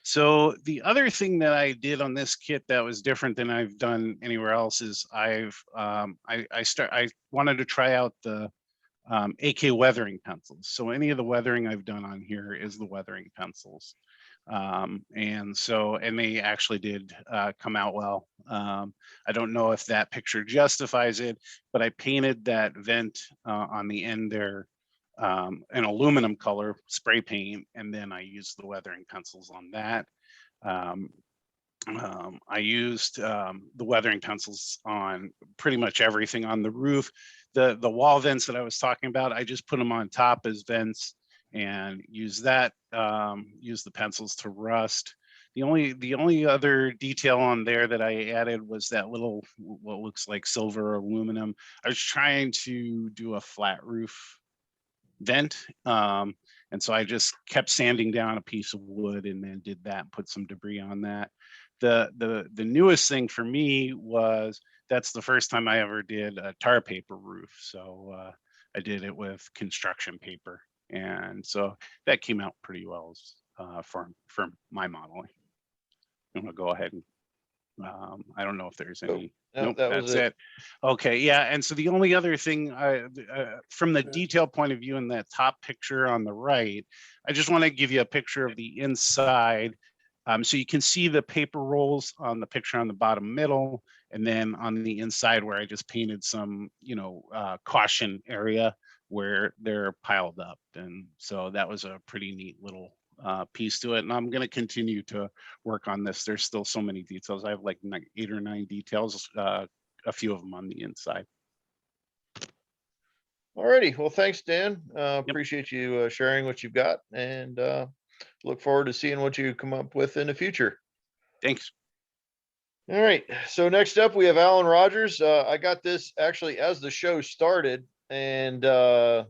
So the other thing that I did on this kit that was different than I've done anywhere else is I wanted to try out the AK weathering pencils. So any of the weathering I've done on here is the weathering pencils. And they actually did come out well. I don't know if that picture justifies it, but I painted that vent on the end there an aluminum color spray paint, and then I used the weathering pencils on that. I used the weathering pencils on pretty much everything on the roof. The wall vents that I was talking about, I just put them on top as vents and use that, use the pencils to rust. The only other detail on there that I added was that little, what looks like silver aluminum. I was trying to do a flat roof vent. And so I just kept sanding down a piece of wood and then did that, put some debris on that. The newest thing for me was, that's the first time I ever did a tar paper roof. So I did it with construction paper. And so that came out pretty well for my modeling. I'm gonna go ahead and I don't know if there's any. No, Nope, that was that's it. Okay, yeah, and so the only other thing from the detail point of view in that top picture on the right, I just want to give you a picture of the inside. So you can see the paper rolls on the picture on the bottom middle, and then on the inside where I just painted some, caution area where they're piled up. And so that was a pretty neat little piece to it. And I'm going to continue to work on this. There's still so many details. I have like 8 or 9 details, a few of them on the inside. Alrighty, well, thanks, Dan. Appreciate you sharing what you've got, and look forward to seeing what you come up with in the future. Thanks. All right, so next up we have Alan Rogers. I got this actually as the show started, and I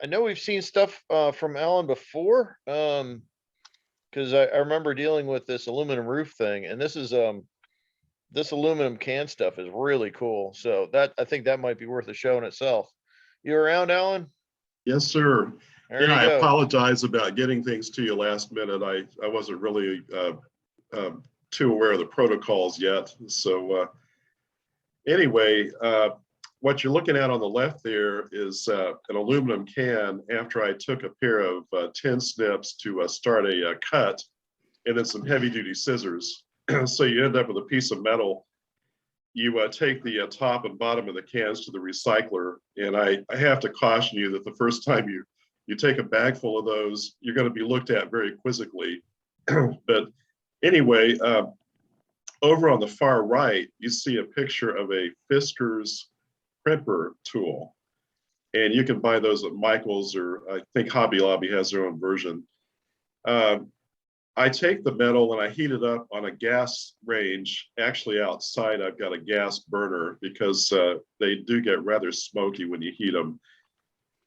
know we've seen stuff from Alan before, because I remember dealing with this aluminum roof thing, and this is this aluminum can stuff is really cool. So that, I think that might be worth a show in itself. You around, Alan? Yes, sir. There Yeah, I you go. apologize about getting things to you last minute. I wasn't really too aware of the protocols yet. So anyway, what you're looking at on the left there is an aluminum can after I took a pair of tin snips to start a cut, and then some heavy duty scissors. So you end up with a piece of metal. You take the top and bottom of the cans to the recycler. And I have to caution you that the first time you take a bag full of those, you're going to be looked at very quizzically. But anyway, over on the far right, you see a picture of a Fiskars crimper tool. And you can buy those at Michael's, or I think Hobby Lobby has their own version. I take the metal and I heat it up on a gas range. Actually outside, I've got a gas burner because they do get rather smoky when you heat them.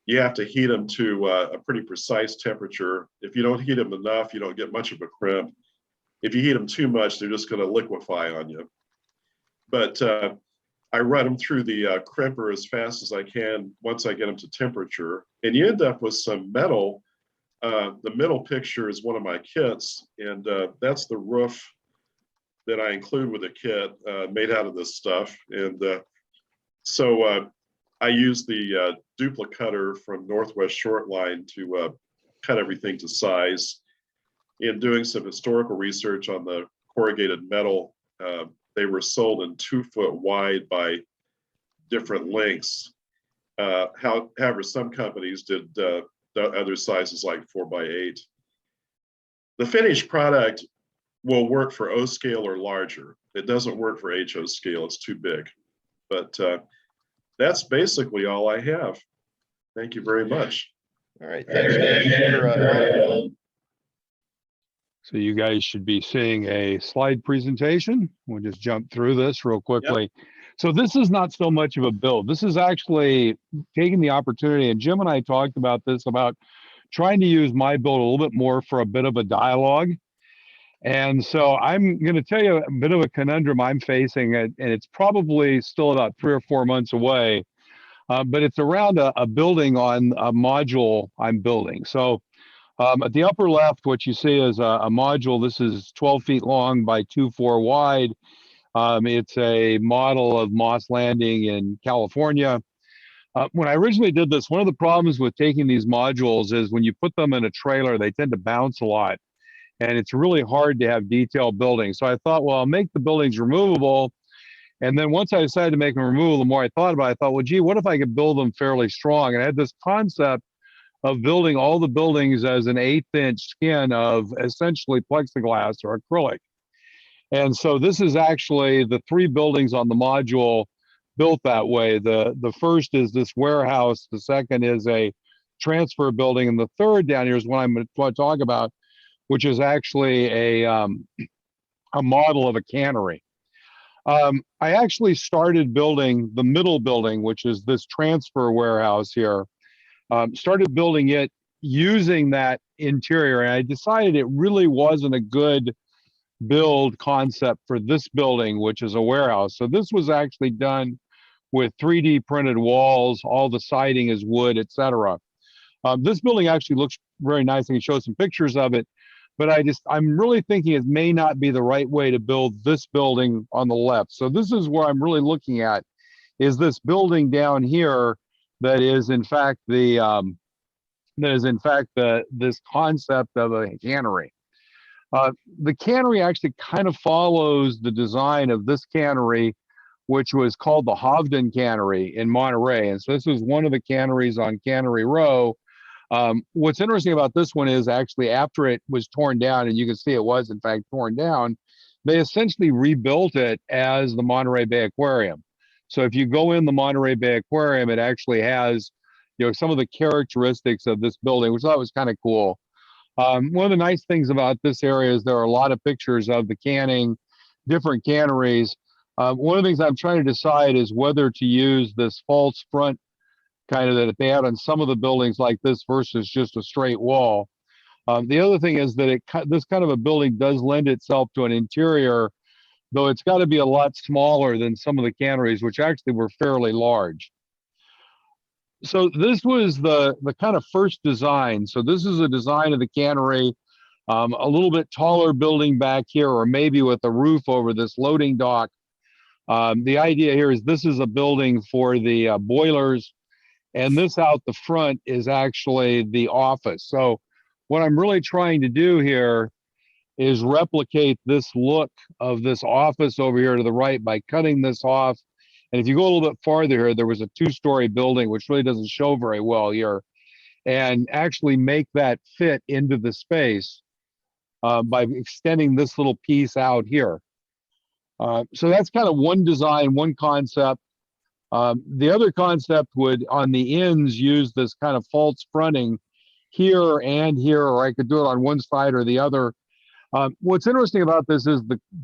You have to heat them to a pretty precise temperature. If you don't heat them enough, you don't get much of a crimp. If you heat them too much, they're just going to liquefy on you. But I run them through the crimper as fast as I can once I get them to temperature. And you end up with some metal. The middle picture is one of my kits, and that's the roof that I include with the kit, made out of this stuff. And so I use the duplicator from Northwest Shortline to cut everything to size. In doing some historical research on the corrugated metal, they were sold in 2 foot wide by different lengths. However, some companies did the other sizes like 4 by 8. The finished product will work for O scale or larger. It doesn't work for HO scale, it's too big. But that's basically all I have. Thank you very much. All right, thanks, Dan. So you guys should be seeing a slide presentation. We'll just jump through this real quickly. Yep. So this is not so much of a build. This is actually taking the opportunity, and Jim and I talked about this, about trying to use my build a little bit more for a bit of a dialogue. And so I'm going to tell you a bit of a conundrum I'm facing, and it's probably still about 3 or 4 months away, but it's around a building on a module I'm building. So at the upper left, what you see is a module. This is 12 feet long by 2.4 wide. It's a model of Moss Landing in California. When I originally did this, one of the problems with taking these modules is when you put them in a trailer, they tend to bounce a lot. And it's really hard to have detailed buildings. So I thought, well, I'll make the buildings removable. And then once I decided to make them removable, the more I thought about it, I thought, well, gee, what if I could build them fairly strong? And I had this concept of building all the buildings as an 1/8-inch skin of essentially plexiglass or acrylic. And so this is actually the 3 buildings on the module built that way. The first is this warehouse, the second is a transfer building, and the third down here is what I'm going to talk about, which is actually a model of a cannery. I actually started building the middle building, which is this transfer warehouse here. Started building it using that interior, and I decided it really wasn't a good build concept for this building, which is a warehouse. So this was actually done with 3D printed walls, all the siding is wood, etc. This building actually looks very nice. I can show some pictures of it, but I'm really thinking it may not be the right way to build this building on the left. So this is where I'm really looking at, is this building down here that is in fact this concept of a cannery. The cannery actually kind of follows the design of this cannery, which was called the Hovden Cannery in Monterey. And so this was one of the canneries on Cannery Row. What's interesting about this one is actually after it was torn down, and you can see it was in fact torn down, they essentially rebuilt it as the Monterey Bay Aquarium. So if you go in the Monterey Bay Aquarium, it actually has, you know, some of the characteristics of this building, which I thought was kind of cool. One of the nice things about this area is there are a lot of pictures of the canning, different canneries. One of the things I'm trying to decide is whether to use this false front kind of that they had on some of the buildings like this versus just a straight wall. The other thing is that this kind of a building does lend itself to an interior, though it's got to be a lot smaller than some of the canneries, which actually were fairly large. So this was the kind of first design. So this is a design of the cannery, a little bit taller building back here, or maybe with a roof over this loading dock. The idea here is this is a building for the boilers, and this out the front is actually the office. So what I'm really trying to do here is replicate this look of this office over here to the right by cutting this off. And if you go a little bit farther here, there was a two-story building, which really doesn't show very well here, and actually make that fit into the space by extending this little piece out here. So that's kind of one design, one concept. The other concept would, on the ends, use this kind of false fronting here and here, or I could do it on one side or the other. What's interesting about this is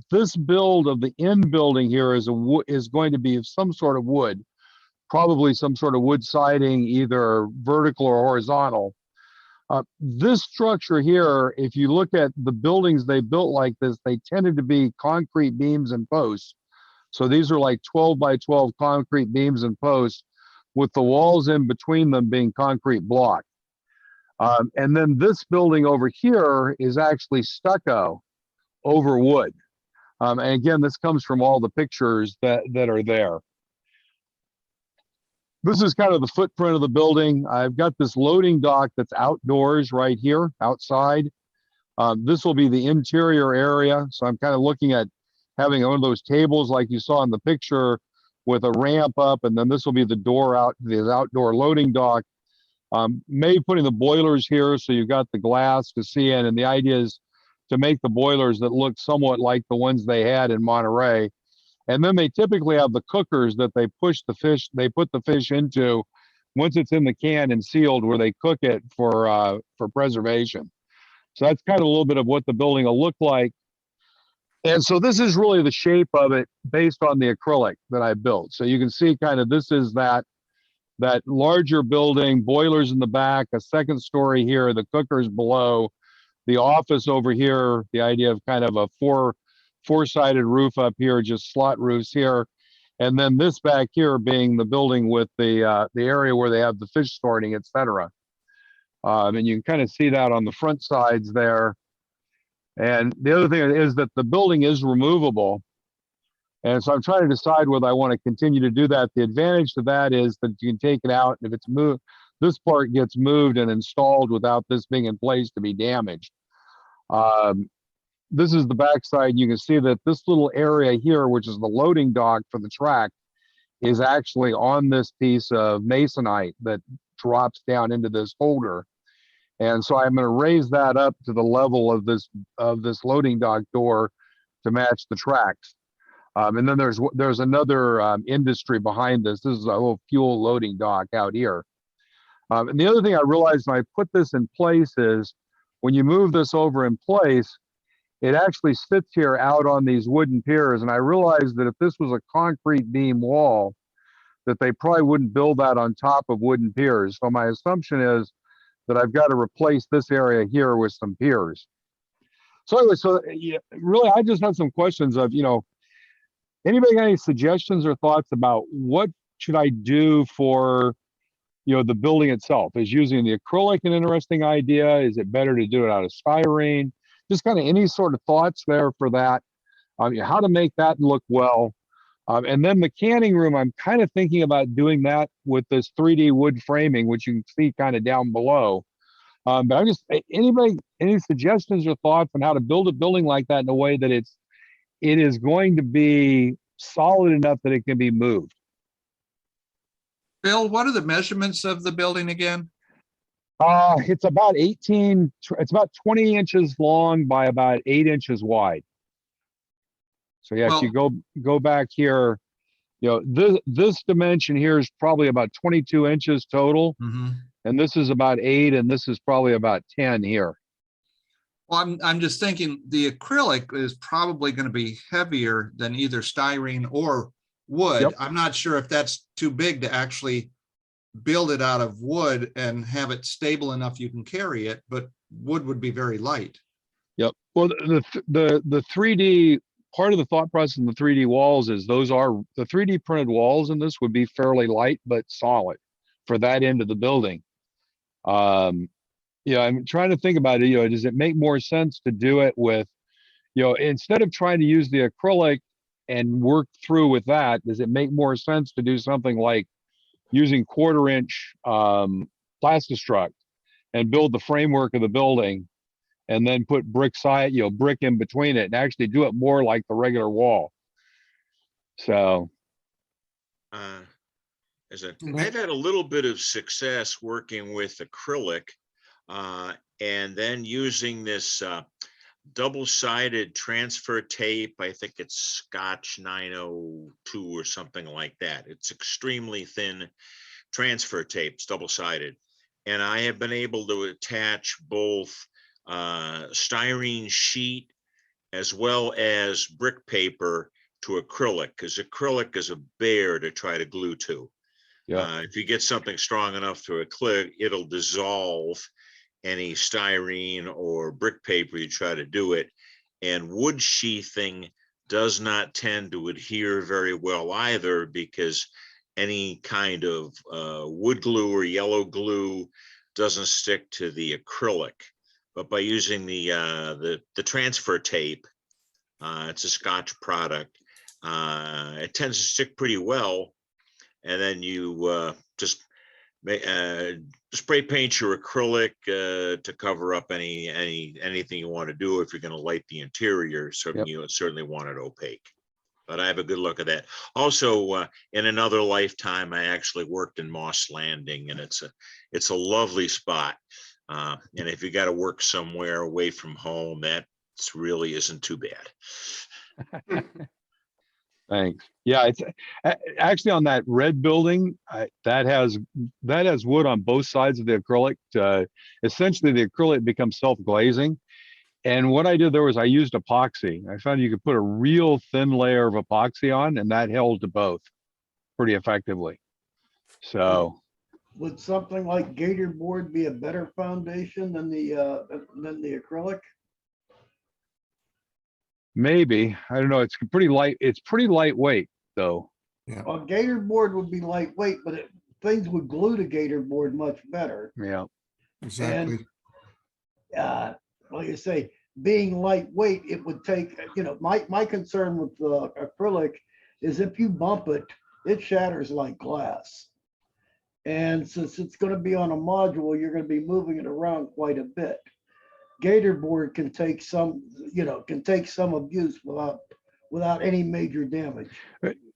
this build of the end building here is going to be some sort of wood, probably some sort of wood siding, either vertical or horizontal. This structure here, if you look at the buildings they built like this, they tended to be concrete beams and posts. So these are like 12 by 12 concrete beams and posts with the walls in between them being concrete block. And then this building over here is actually stucco over wood. And again, this comes from all the pictures that are there. This is kind of the footprint of the building. I've got this loading dock that's outdoors right here, outside. This will be the interior area. So I'm kind of looking at having one of those tables like you saw in the picture with a ramp up, and then this will be the door out to the outdoor loading dock. Maybe putting the boilers here so you've got the glass to see in, and the idea is to make the boilers that look somewhat like the ones they had in Monterey. And then they typically have the cookers that they put the fish into once it's in the can and sealed, where they cook it for preservation. So that's kind of a little bit of what the building will look like. And so this is really the shape of it based on the acrylic that I built. So you can see kind of this is that larger building, boilers in the back, a second story here, the cookers below, the office over here, the idea of kind of a four-sided roof up here, just slot roofs here. And then this back here being the building with the area where they have the fish sorting, et cetera. And you can kind of see that on the front sides there. And the other thing is that the building is removable. And so I'm trying to decide whether I want to continue to do that. The advantage to that is that you can take it out, and if it's moved, this part gets moved and installed without this being in place to be damaged. This is the backside. You can see that this little area here, which is the loading dock for the track, is actually on this piece of masonite that drops down into this holder. And so I'm going to raise that up to the level of this loading dock door to match the tracks. And then there's another industry behind this. This is a little fuel loading dock out here. And the other thing I realized when I put this in place is when you move this over in place, it actually sits here out on these wooden piers. And I realized that if this was a concrete beam wall, that they probably wouldn't build that on top of wooden piers. So my assumption is that I've got to replace this area here with some piers. So anyway, so yeah, really, I just had some questions of, anybody got any suggestions or thoughts about what should I do for, the building itself? Is using the acrylic an interesting idea? Is it better to do it out of styrene? Just kind of any sort of thoughts there for that, how to make that look well. And then the canning room, I'm kind of thinking about doing that with this 3D wood framing, which you can see kind of down below. But I'm just, any suggestions or thoughts on how to build a building like that in a way that it is going to be solid enough that it can be moved? Bill, what are the measurements of the building again? It's about 20 inches long by about 8 inches wide. So yeah, if you go back here, this dimension here is probably about 22 inches total. Mm-hmm. And this is about 8, and this is probably about 10 here. Well, I'm just thinking the acrylic is probably going to be heavier than either styrene or wood. Yep. I'm not sure if that's too big to actually build it out of wood and have it stable enough you can carry it, but wood would be very light. Yep. Well, the 3D part of the thought process in the 3D walls is the 3D printed walls in this would be fairly light but solid for that end of the building. I'm trying to think about it. Does it make more sense to do it with, instead of trying to use the acrylic and work through with that, does it make more sense to do something like using 1/4 inch plastistruct and build the framework of the building and then put brick in between it and actually do it more like the regular wall? So. I've had a little bit of success working with acrylic and then using this double-sided transfer tape. I think it's Scotch 902 or something like that. It's extremely thin transfer tape, it's double-sided. And I have been able to attach both styrene sheet as well as brick paper to acrylic, because acrylic is a bear to try to glue to. Yeah. If you get something strong enough to acrylic, it'll dissolve any styrene or brick paper you try to do it. And wood sheathing does not tend to adhere very well either, because any kind of wood glue or yellow glue doesn't stick to the acrylic. But by using the transfer tape, it's a Scotch product, it tends to stick pretty well. And then you just spray paint your acrylic to cover up anything you want to do. If you're going to light the interior, you certainly want it opaque. But I have a good look at that. Also, in another lifetime, I actually worked in Moss Landing, and it's a lovely spot. And if you got to work somewhere away from home, that really isn't too bad. Thanks. Yeah, it's actually on that red building that has wood on both sides of the acrylic. Essentially, the acrylic becomes self-glazing. And what I did there was I used epoxy. I found you could put a real thin layer of epoxy on, and that held to both pretty effectively. So, would something like gator board be a better foundation than the acrylic? maybe, I don't know. It's pretty light. It's pretty lightweight though. Yeah. Well, gator board would be lightweight, but things would glue to gator board much better. Yeah. Exactly. And like you say, being lightweight, it would take, my concern with the acrylic is if you bump it, it shatters like glass. And since it's going to be on a module, you're going to be moving it around quite a bit. Gator board can take some, abuse without any major damage.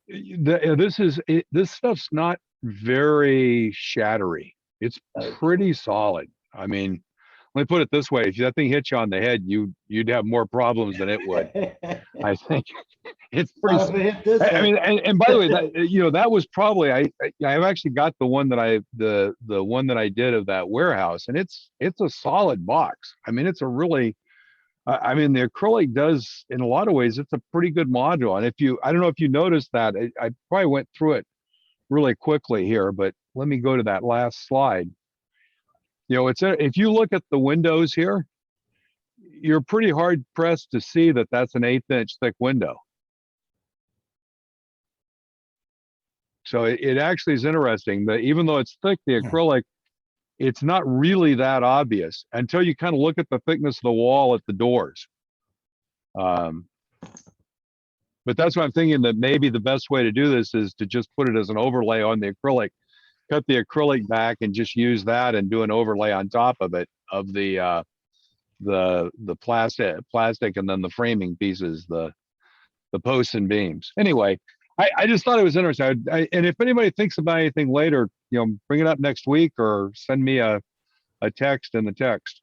This stuff's not very shattery. It's pretty solid. I mean, let me put it this way, if that thing hits you on the head, you'd have more problems than it would. I think it's pretty. Not if it hit this I mean, head. and by the way, that, that was probably, I've actually got the one that the one that I did of that warehouse, and it's a solid box. I mean, it's a really, I mean, the acrylic does, in a lot of ways, it's a pretty good module. And I don't know if you noticed that, I probably went through it really quickly here, but let me go to that last slide. If you look at the windows here, you're pretty hard pressed to see that that's an 1/8 inch thick window. So it actually is interesting that even though it's thick, the acrylic, it's not really that obvious until you kind of look at the thickness of the wall at the doors. But that's what I'm thinking, that maybe the best way to do this is to just put it as an overlay on the acrylic, cut the acrylic back and just use that and do an overlay on top of it of the plastic and then the framing pieces, the posts and beams. Anyway, I just thought it was interesting. And if anybody thinks about anything later, bring it up next week or send me a text in the text.